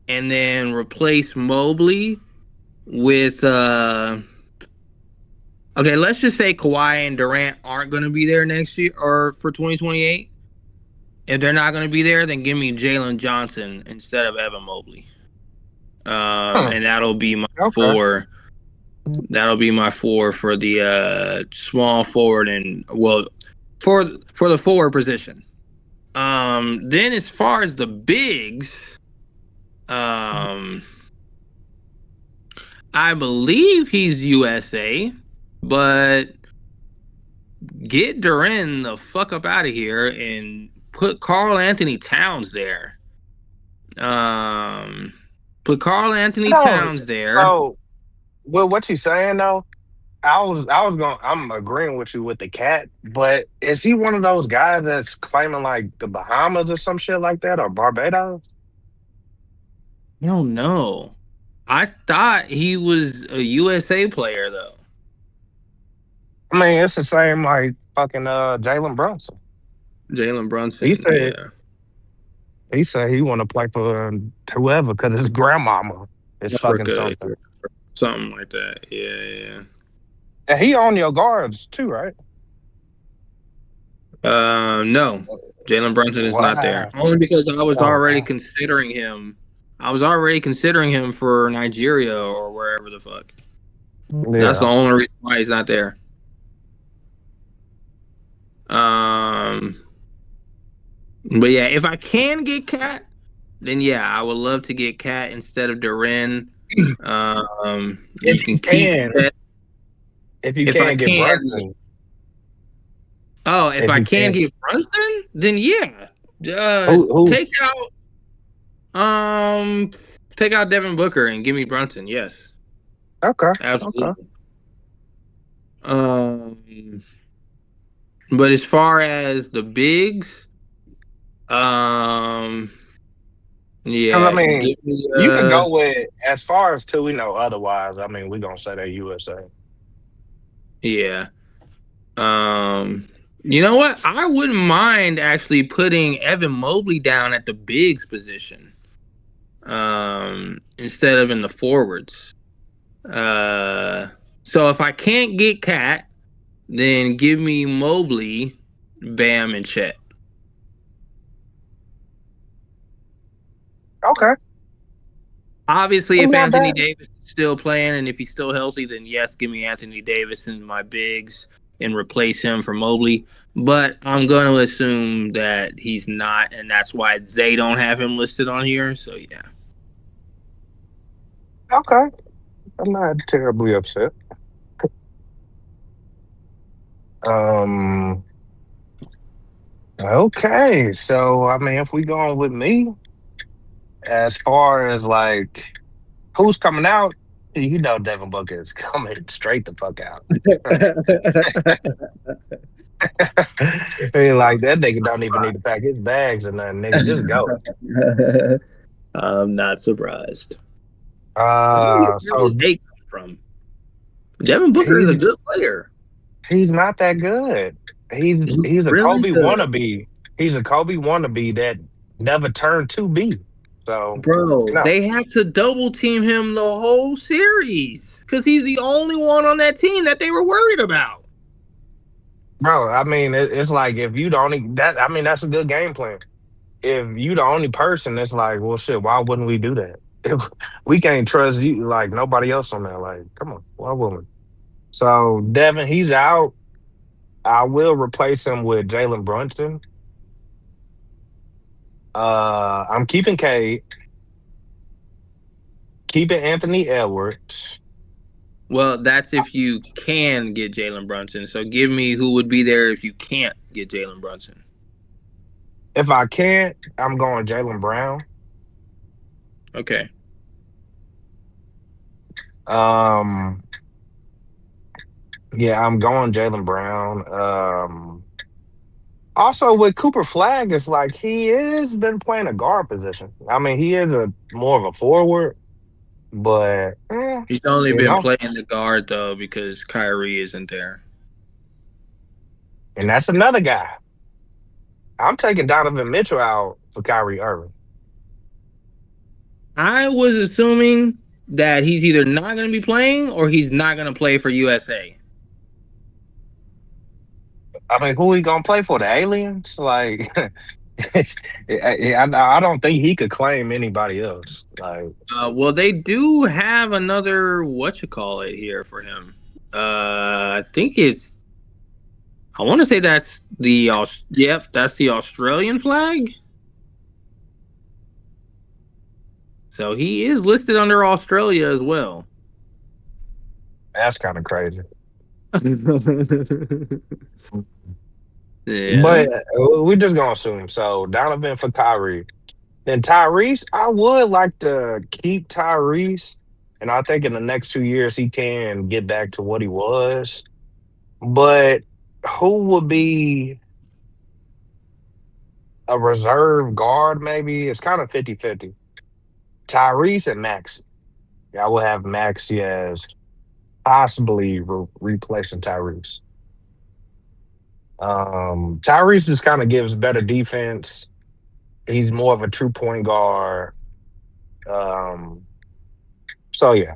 and then replace Mobley with okay, let's just say Kawhi and Durant aren't going to be there next year or for 2028. If they're not going to be there, then give me Jalen Johnson instead of Evan Mobley. And that'll be my 4. That'll be my 4 for the small forward and for the forward position. Then as far as the bigs, I believe he's USA, but get Duren the fuck up out of here and put Karl Anthony Towns there. Put Karl Anthony Towns there. So, well, what you saying though? I'm agreeing with you with the cat, but is he one of those guys that's claiming like the Bahamas or some shit like that or Barbados? I don't know. I thought he was a USA player though. I mean, it's the same like fucking Jalen Brunson. Jalen Brunson. He said he want to play for whoever because his grandmama is fucking something. Something like that. Yeah. And he on your guards too, right? No. Jalen Brunson is not there. Only because I was already considering him. I was already considering him for Nigeria or wherever the fuck. Yeah. That's the only reason why he's not there. But yeah, if I can get Cat, then yeah, I would love to get Cat instead of Duren. If you can get Brunson. Oh, if I can get Brunson, then yeah. Take out Devin Booker and give me Brunson. Yes. Okay. Absolutely. Okay. But as far as the bigs, yeah. I mean, you can go with as far as till we know otherwise. I mean, we're gonna say that USA. Yeah. You know what? I wouldn't mind actually putting Evan Mobley down at the bigs position, instead of in the forwards. So if I can't get Cat, then give me Mobley, Bam, and Chet. Okay. Obviously, if Anthony Davis is still playing and if he's still healthy, then yes, give me Anthony Davis in my bigs and replace him for Mobley. But I'm going to assume that he's not, and that's why they don't have him listed on here. So, yeah. Okay. I'm not terribly upset. Okay. So, I mean, if we going with me, as far as like who's coming out, you know Devin Booker is coming straight the fuck out. I mean, like that nigga don't even need to pack his bags or nothing. Nigga, just go. I'm not surprised. So they come from Devin Booker is a good player. He's not that good. He's a really Kobe good. Wannabe. He's a Kobe wannabe that never turned to be. So, bro, they had to double team him the whole series because he's the only one on that team that they were worried about. Bro, I mean, it's like if you the only that's a good game plan. If you the only person, it's like, well, shit, why wouldn't we do that? If we can't trust you, like nobody else on there. Like, come on, why wouldn't we? So Devin, he's out. I will replace him with Jalen Brunson. I'm keeping Cade. Keeping Anthony Edwards. Well, that's if you can get Jalen Brunson. So give me who would be there if you can't get Jalen Brunson. If I can't, I'm going Jaylen Brown. Okay. Yeah, I'm going Jaylen Brown. Also with Cooper Flag, it's like he has been playing a guard position. I mean, he is more of a forward, but he's only been playing the guard though because Kyrie isn't there. And that's another guy. I'm taking Donovan Mitchell out for Kyrie Irving. I was assuming that he's either not going to be playing or he's not going to play for USA. I mean, who he gonna play for? The aliens? Like, I don't think he could claim anybody else. Like, Well, they do have another here for him. I think it's. I want to say that's yep, that's the Australian flag. So he is listed under Australia as well. that's kind of crazy. Yeah. But we're just gonna assume. So Donovan for Kyrie. And Tyrese, I would like to keep Tyrese. And I think in the next 2 years he can get back to what he was. But who would be a reserve guard, maybe? It's kind of 50-50. Tyrese and Maxi. I will have Maxi as possibly replacing Tyrese. Tyrese just kind of gives better defense. He's more of a true point guard. Um, so yeah.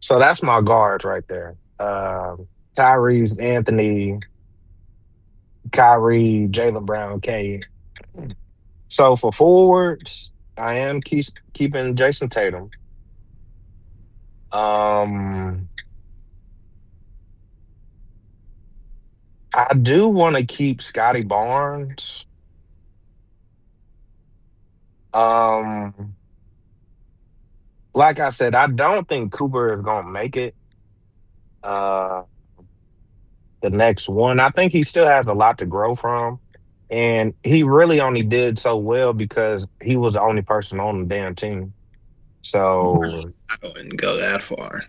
So that's my guards right there. Tyrese, Anthony, Kyrie, Jalen Brown, K. So for forwards, I am keeping Jason Tatum. Um, I do want to keep Scottie Barnes. Um, like I said, I don't think Cooper is gonna make it. Uh, the next one, I think he still has a lot to grow from, and he really only did so well because he was the only person on the damn team. So I wouldn't go that far.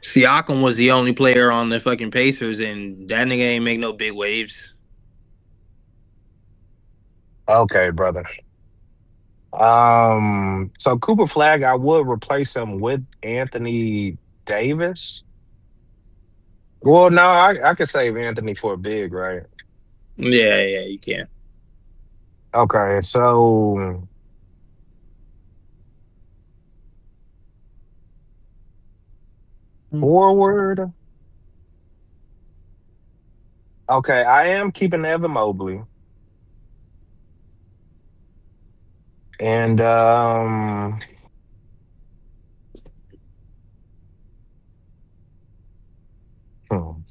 Siakam was the only player on the fucking Pacers, and that nigga ain't make no big waves. okay, brother. So Cooper Flag, I would replace him with Anthony Davis. Well, no, I could save Anthony for a big, right? Yeah, you can. Okay, so forward. Okay, I am keeping Evan Mobley. And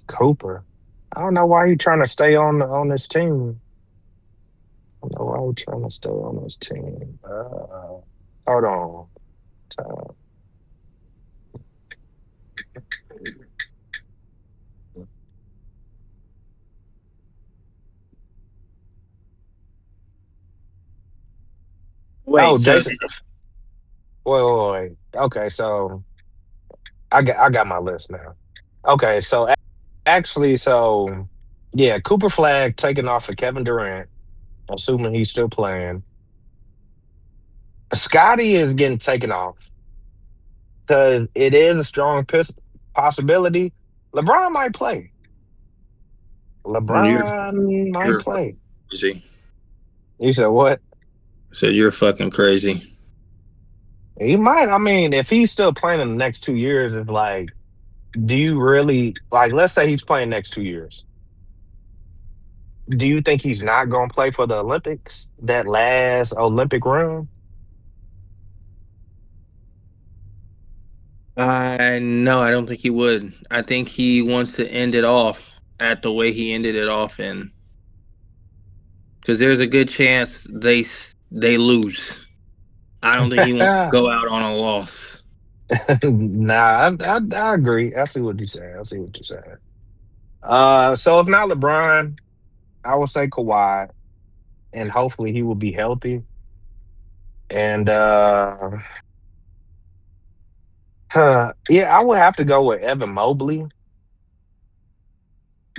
Cooper. I don't know why you trying to stay on this team. I don't know why you trying to stay on this team. Hold on. Uh, Wait, oh, so Jason. Wait. Okay, so I got my list now. Okay, so actually, so yeah, Cooper Flag taking off for Kevin Durant, assuming he's still playing. Scottie is getting taken off because it is a strong possibility. LeBron might play. you're LeBron might you're play. crazy. You said what? So you're fucking crazy. He might. I mean, if he's still playing in the next 2 years, it's like, do you really like? Let's say he's playing next 2 years. Do you think he's not going to play for the Olympics? That last Olympic run? No, I don't think he would. I think he wants to end it off at the way he ended it off in, because there's a good chance they lose. I don't think he wants to go out on a loss. Nah, I agree. I see what you're saying. I see what you're saying. So if not LeBron, I would say Kawhi, and hopefully he will be healthy. And yeah, I would have to go with Evan Mobley.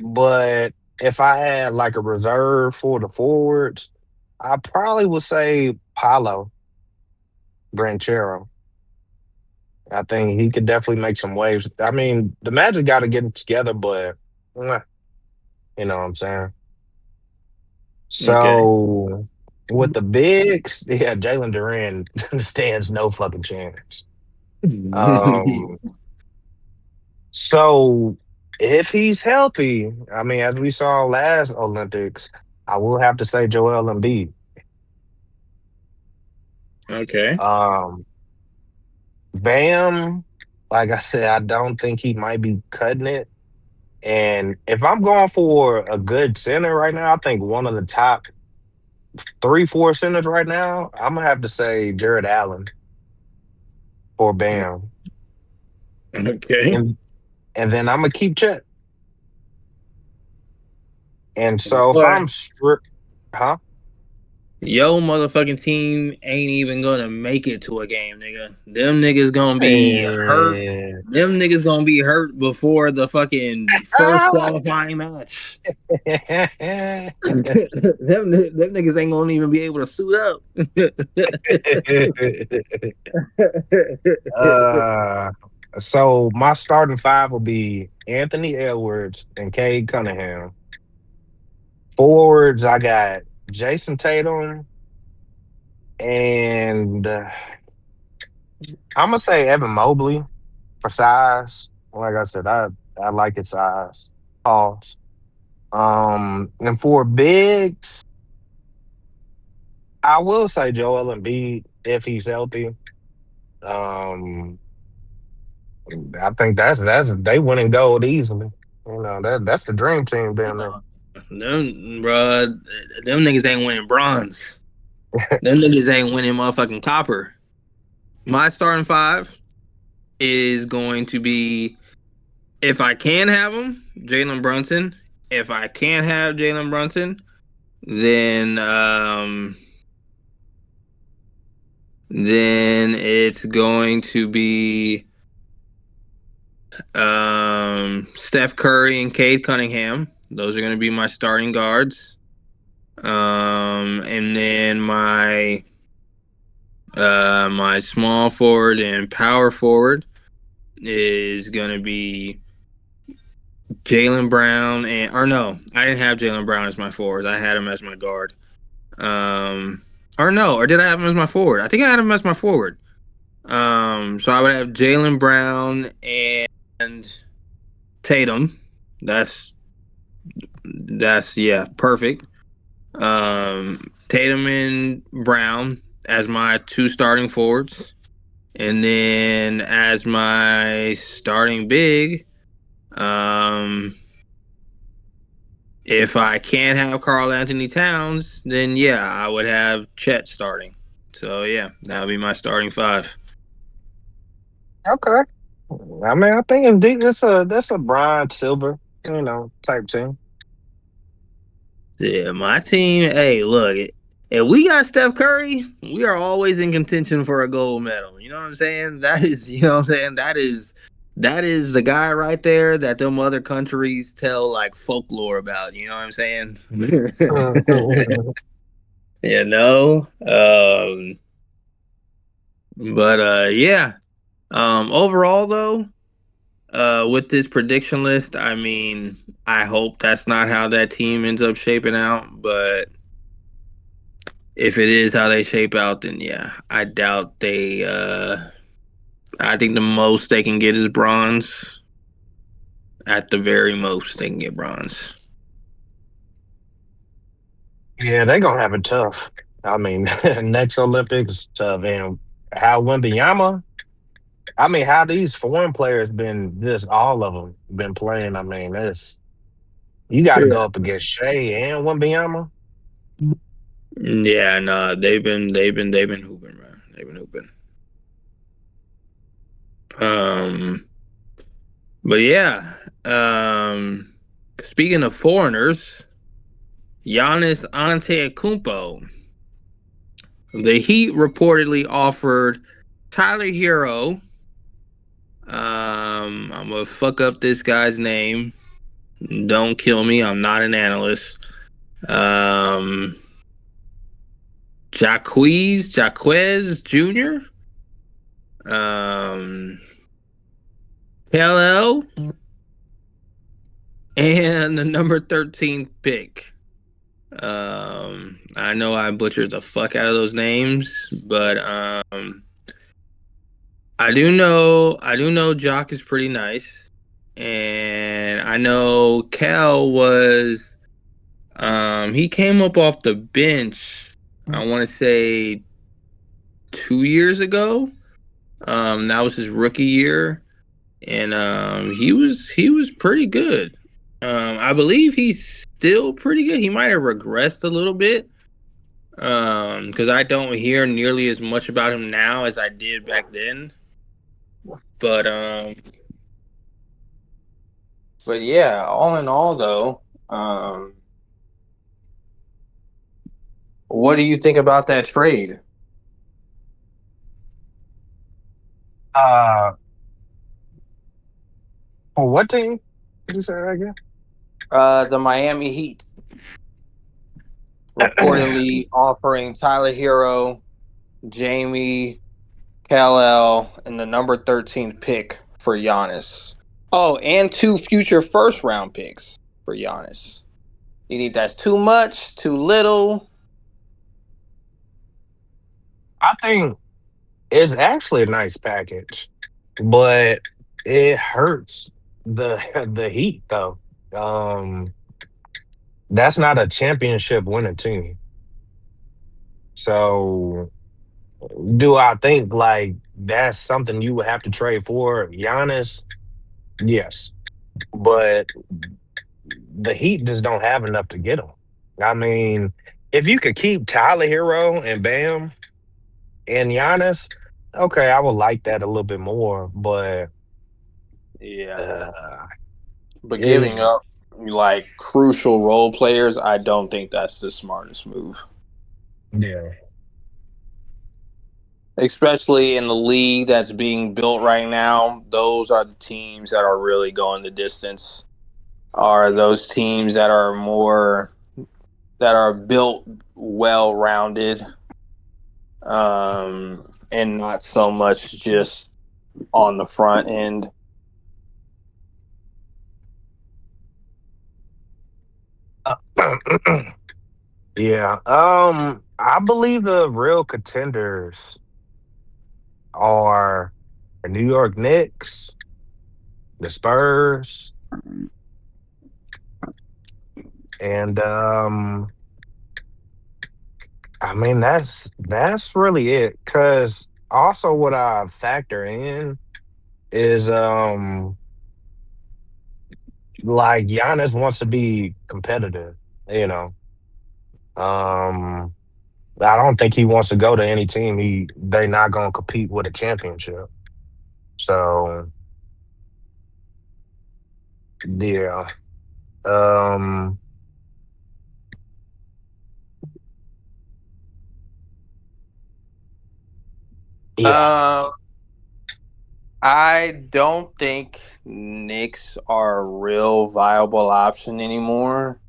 But if I had like a reserve for the forwards, I probably would say Paolo Branchero. I think he could definitely make some waves. I mean, the Magic got to get it together, but you know what I'm saying. Okay. So with the bigs, yeah, Jalen Duran stands no fucking chance. Um, so if he's healthy, I mean, as we saw last Olympics, I will have to say Joel Embiid. Okay. Um, Bam, like I said, I don't think he might be cutting it. And if I'm going for a good center right now, I think one of the top 3, 4 centers right now, I'm gonna have to say Jared Allen or Bam. Okay. And then I'm gonna keep Chet. And so if Boy, I'm strict, huh? yo motherfucking team ain't even gonna make it to a game, nigga. Them niggas gonna be hurt. Man. Them niggas gonna be hurt before the fucking first qualifying match. them niggas ain't gonna even be able to suit up. uh, so my starting five will be Anthony Edwards and Cade Cunningham. Forwards, I got Jason Tatum and I'm gonna say Evan Mobley for size. Like I said, I like his size. Pause. And for bigs, I will say Joel Embiid if he's healthy. Um, I think that's they winning gold easily. You know that's the dream team down there. Them, bruh, them niggas ain't winning bronze. Them niggas ain't winning motherfucking copper. My starting five is going to be, if I can have him, Jalen Brunson. If I can't have Jalen Brunson, then it's going to be Steph Curry and Cade Cunningham. Those are going to be my starting guards. And then my small forward and power forward is gonna be Jalen Brown or no, I didn't have Jalen Brown as my forward. I had him as my guard. Or no, or did I have him as my forward? I think I had him as my forward. So I would have Jalen Brown and Tatum. That's yeah, perfect. Tatum and Brown as my two starting forwards. And then as my starting big, if I can't have Karl Anthony Towns, then yeah, I would have Chet starting. So yeah, that would be my starting five. Okay. I mean, I think it's deep. That's a bronze, silver, type team. Yeah, my team. Hey, look, if we got Steph Curry, we are always in contention for a gold medal. You know what I'm saying? That is, you know what I'm saying? That is the guy right there that them other countries tell like folklore about. You know what I'm saying? You know. But yeah. Overall though, with this prediction list, I mean, I hope that's not how that team ends up shaping out, but if it is how they shape out, then yeah, I doubt they. I think the most they can get is bronze. At the very most, they can get bronze. Yeah, they're gonna have it tough. I mean, next Olympics tough. And how Wembanyama, I mean, how these foreign players been just all of them been playing. I mean, that's you got to Yeah. go up against Shea and Wembanyama. Yeah, no, they've been hooping, man. They've been hooping. Um, but yeah. Speaking of foreigners, Giannis Antetokounmpo. The Heat reportedly offered Tyler Hero. I'm gonna fuck up this guy's name. Don't kill me. I'm not an analyst. Um, Jaquez Jr. Um, LL and the number 13 pick. I know I butchered the fuck out of those names, but I do know Jock is pretty nice, and I know Cal was He came up off the bench, I want to say 2 years ago. That was his rookie year, and he was pretty good. I believe he's still pretty good. He might have regressed a little bit, because I don't hear nearly as much about him now as I did back then. But yeah, all in all, though, what do you think about that trade? For what team did you say that again? The Miami Heat reportedly offering Tyler Hero, Jamie Kal-El, and the number 13 pick for Giannis. Oh, and 2 future first round picks for Giannis. You think that's too much, too little? I think it's actually a nice package, but it hurts the Heat though. Um, that's not a championship winning team. So do I think like that's something you would have to trade for? Giannis, yes. But the Heat just don't have enough to get him. I mean, if you could keep Tyler Hero and Bam and Giannis, okay, I would like that a little bit more. But Yeah. uh, But giving it, up like crucial role players, I don't think that's the smartest move. yeah, Especially in the league that's being built right now, those are the teams that are really going the distance. Are those teams that are built well rounded, and not so much just on the front end. yeah. I believe the real contenders are the New York Knicks, the Spurs, and I mean that's really it. Cause also what I factor in is like Giannis wants to be competitive, you know. Um I don't think he wants to go to any team they're not gonna compete with a championship. So yeah. Um yeah. Uh, I don't think Knicks are a real viable option anymore.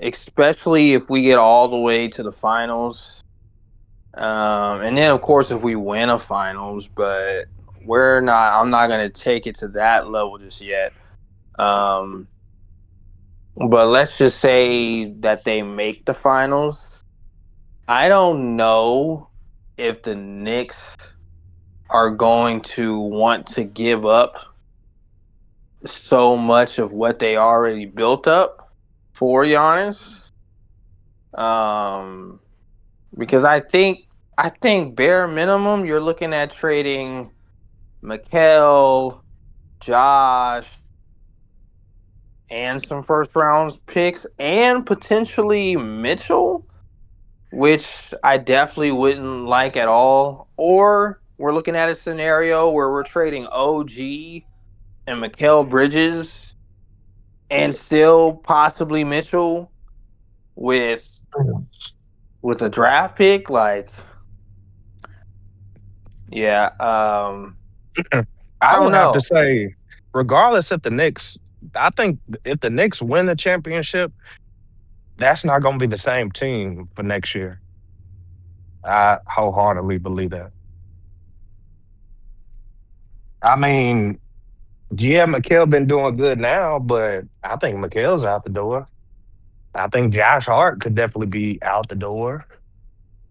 Especially if we get all the way to the finals. And then of course if we win a finals, but I'm not gonna take it to that level just yet. Um, but let's just say that they make the finals. I don't know if the Knicks are going to want to give up so much of what they already built up for Giannis. Um, because I think bare minimum you're looking at trading Mikal, Josh, and some first round picks, and potentially Mitchell, which I definitely wouldn't like at all. Or we're looking at a scenario where we're trading OG and Mikal Bridges and still possibly Mitchell with a draft pick. Like, yeah, I I don't would have to know. say, regardless if the Knicks, I think if the Knicks win the championship, that's not going to be the same team for next year. I wholeheartedly believe that. I mean, yeah, McHale been doing good now, but I think McHale's out the door. I think Josh Hart could definitely be out the door.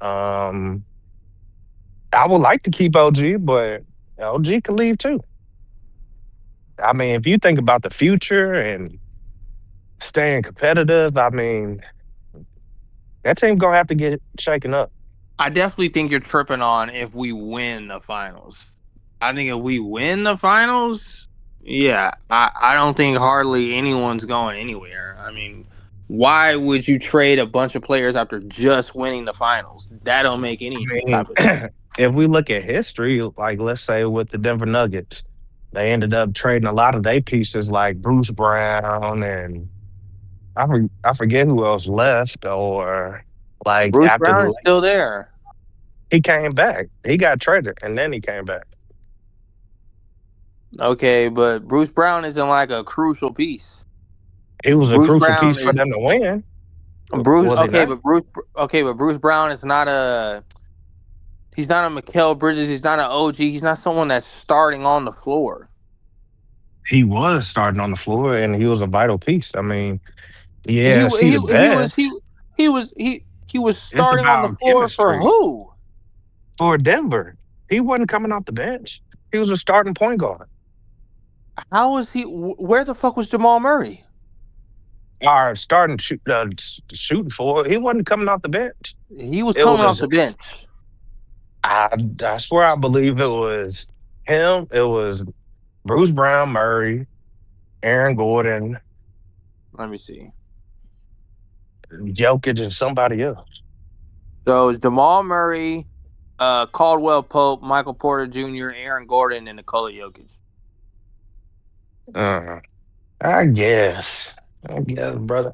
Um, I would like to keep OG, but OG could leave too. I mean, if you think about the future and staying competitive, I mean, that team gonna have to get shaken up. I definitely think you're tripping on if we win the finals. I think if we win the finals, yeah, I don't think hardly anyone's going anywhere. I mean, why would you trade a bunch of players after just winning the finals? That don't make any I mean, type of sense. if we look at history, like let's say with the Denver Nuggets, they ended up trading a lot of their pieces, like Bruce Brown and I forget who else left, or like Bruce after Brown is still there. he came back, he got traded, and then he came back. Okay, but Bruce Brown isn't like a crucial piece. He was a Bruce crucial Brown piece for is them to win. Bruce. Was he not? But Bruce Brown is not a. He's not a Mikal Bridges. He's not an OG. He's not someone that's starting on the floor. He was starting on the floor, and he was a vital piece. I mean, He yeah, is he he the he was best? he was It's starting on the about floor for chemistry who? for Denver. He wasn't coming off the bench. He was a starting point guard. How was he? Where the fuck was Jamal Murray? Or starting shooting for. He wasn't coming off the bench. He was It coming off was the bench. I swear I believe it was him. It was Bruce Brown, Murray, Aaron Gordon, Let me see. Jokic, and somebody else. So it's Jamal Murray, Caldwell Pope, Michael Porter Jr., Aaron Gordon, and Nikola Jokic. I guess, brother.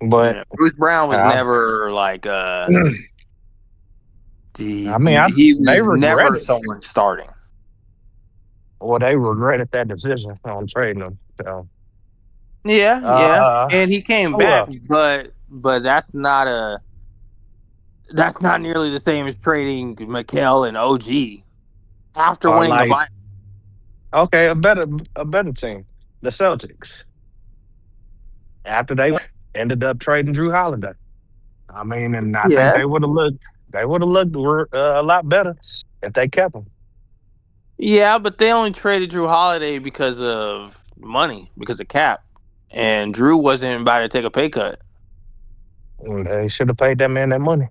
But Yeah. Bruce Brown was uh, never like I mean, he they was never regretted. someone starting. Well, they regretted that decision on trading them. So, Yeah, uh, and he came oh back, well. but that's not nearly the same as trading Mikal and OG after Or winning the like, final. okay, a better team, the Celtics. After they ended up trading Drew Holiday. I mean, and I think Yeah, they would have looked a lot better if they kept him. yeah, but they only traded Drew Holiday because of money, because of cap, and Drew wasn't about to take a pay cut, And they should have paid that man that money.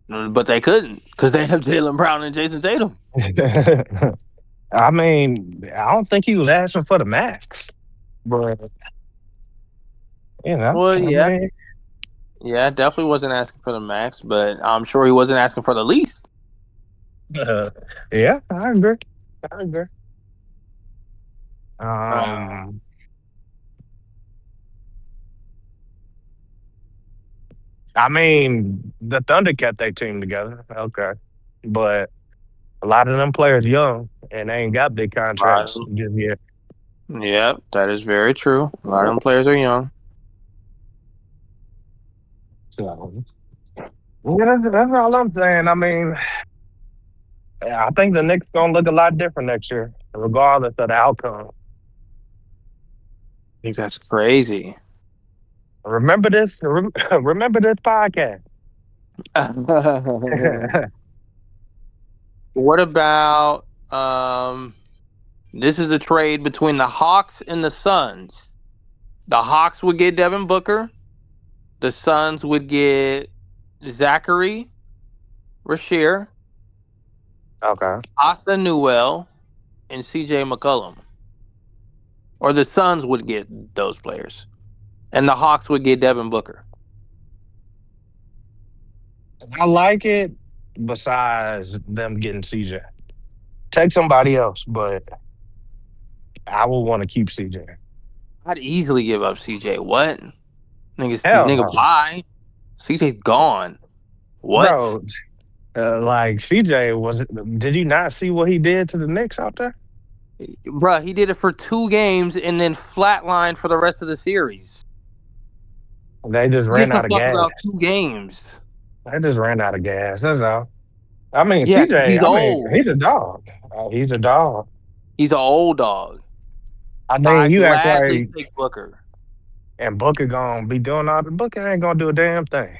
but they couldn't because they have Jalen Brown and Jason Tatum. I mean, I don't think he was asking for the max, but Well, I yeah, mean, yeah, definitely wasn't asking for the max, but I'm sure he wasn't asking for the least. uh, yeah, I agree. I agree. Uh, Um, I mean, the Thunder kept their team together, okay, but a lot of them players young and they ain't got big contracts uh, just yet. yeah, that is very true. A lot of them players are young. So, yeah, that's all I'm saying. I mean, I think the Knicks gonna look a lot different next year, regardless of the outcome. I think that's crazy. Remember this. Remember this podcast. What about this is a trade between the Hawks and the Suns. The Hawks would get Devin Booker. The Suns would get Zachary Rasheer, Okay. Asa Newell, and CJ McCollum. Or the Suns would get those players. And the Hawks would get Devin Booker. I like it. Besides them getting CJ, take somebody else, but I will want to keep CJ. I'd easily give up CJ. What? Hell Nigga, no, bye. CJ's gone. What? bro. Like CJ was. Did you not see what he did to the Knicks out there? Bruh, he did it for 2 games and then flatlined for the rest of the series. They just Who gives ran a out of fuck gas. about 2 games? They just ran out of gas. That's all. I mean, Yeah, because CJ. he's I mean, old. he's a dog. He's a dog. He's an old dog. I I mean, you act gladly like take Booker. and Booker gonna be doing all the Booker ain't gonna do a damn thing.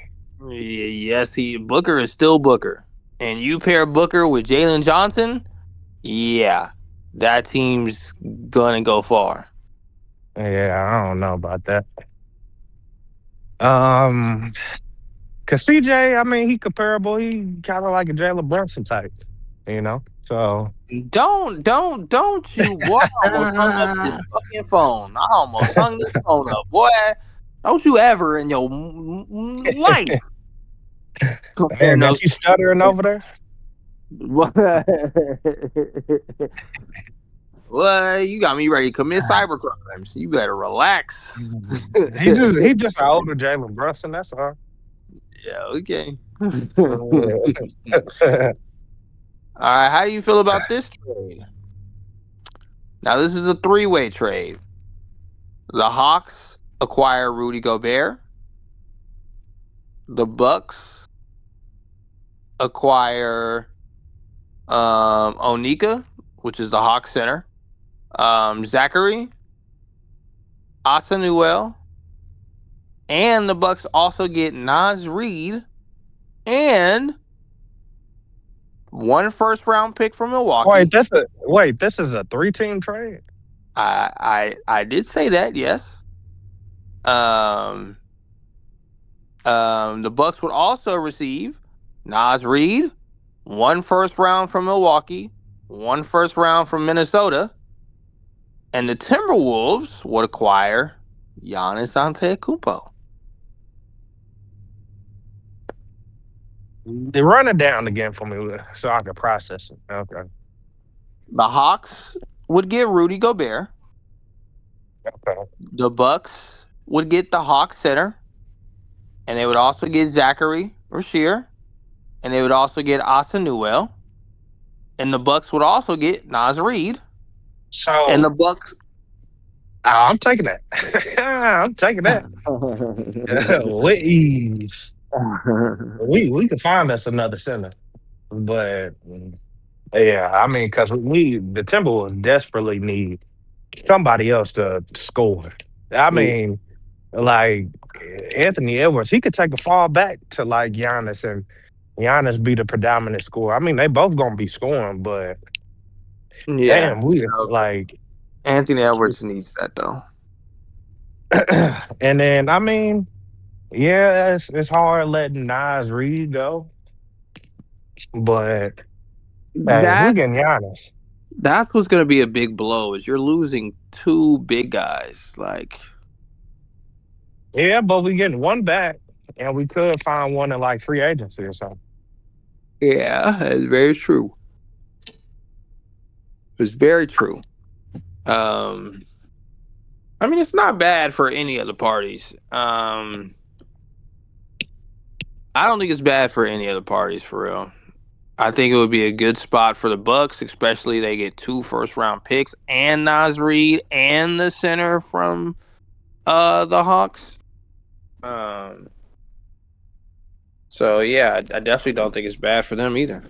Yes, Booker is still Booker. And you pair Booker with Jalen Johnson, yeah, that team's gonna go far. Yeah, I don't know about that. Um, cause CJ, I mean, he comparable. He kind of like a Jalen Brunson type, you know. So Don't you, boy, I almost hung up this fucking phone. I almost hung this phone up, boy. Don't you ever in your life compare damn, no. got you stuttering over there. Well, you got me ready to commit cyber crimes. You better relax. He just an older Jalen Brunson. That's all. Yeah, okay. Yeah. All right, how do you feel about this trade? Now, this is a three-way trade. The Hawks acquire Rudy Gobert. The Bucks acquire Onika, which is the Hawks center. Zachary, Asanuel, and the Bucks also get Naz Reid and 1 first-round pick from Milwaukee. This is a 3-team trade. I did say that, yes. The Bucks would also receive Naz Reid, 1 first round from Milwaukee, 1 first round from Minnesota, and the Timberwolves would acquire Giannis Antetokounmpo. They run it down again for me so I can process it. Okay. The Hawks would get Rudy Gobert. Okay. The Bucks would get the Hawks center, and they would also get Zachary Rasheer, and they would also get Asanuel, and the Bucks would also get Naz Reid. So And the Bucks. I'm taking that. I'm taking that. With ease. We can find us another center, but yeah, I mean, because the Timberwolves desperately need somebody else to score. I mean, like Anthony Edwards, he could take a fall back to like Giannis, and Giannis be the predominant scorer. I mean, they both gonna be scoring, but Yeah, damn, we like Anthony Edwards needs that though. and then I mean, yeah, it's hard letting Naz Reid go, but hey, if we get Giannis, That's what's going to be a big blow. Is you're losing 2 big guys. Like, yeah, but we getting one back, and we could find one in like free agency or something. yeah, that's very true. It's very true. I mean, it's not bad for any of the parties. I don't think it's bad for any of the parties, for real. I think it would be a good spot for the Bucks, especially they get 2 first-round picks and Naz Reid and the center from the Hawks. So yeah, I definitely don't think it's bad for them either.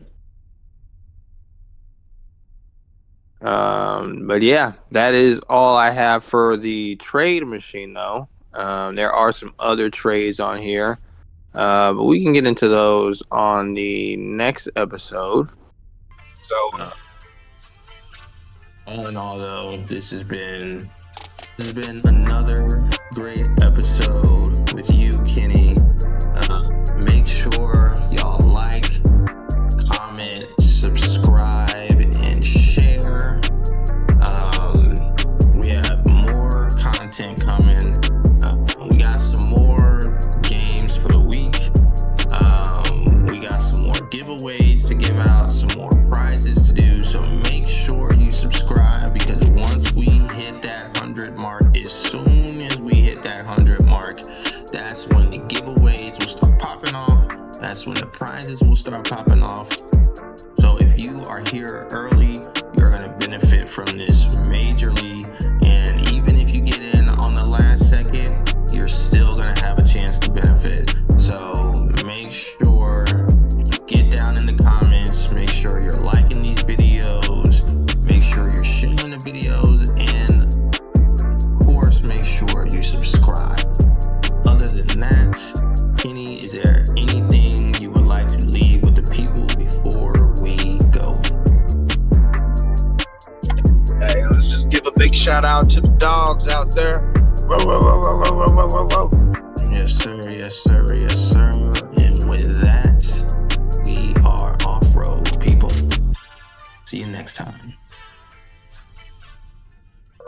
But yeah, that is all I have for the trade machine, though. There are some other trades on here, but we can get into those on the next episode. So, all in all, though, this has been another great episode with you, Kenny. Make sure y'all like, comment, subscribe, and share. We have more content coming. We got some more games for the week. We got some more giveaways to give out, some more prizes to do. So make sure you subscribe, because once we hit that 100 mark, as soon as we hit that 100 mark, that's when the giveaways will start popping off. That's when the prizes will start popping off. So if you are here early, you're going to benefit from this majorly. And even if you get in on the last second, you're still going to have a chance to benefit. So make sure you get down in the comments. Make sure you're liking these videos. Make sure you're sharing the videos. And of course, make sure you subscribe. Other than that, Kenny, is there anything you would like to leave with the people before we go? Hey, let's just give a big shout out to the dog. dogs out there. Row, row, row, row, row, row, row, row, row. Yes, sir. Yes, sir. Yes, sir. And with that, we are off-road people. See you next time.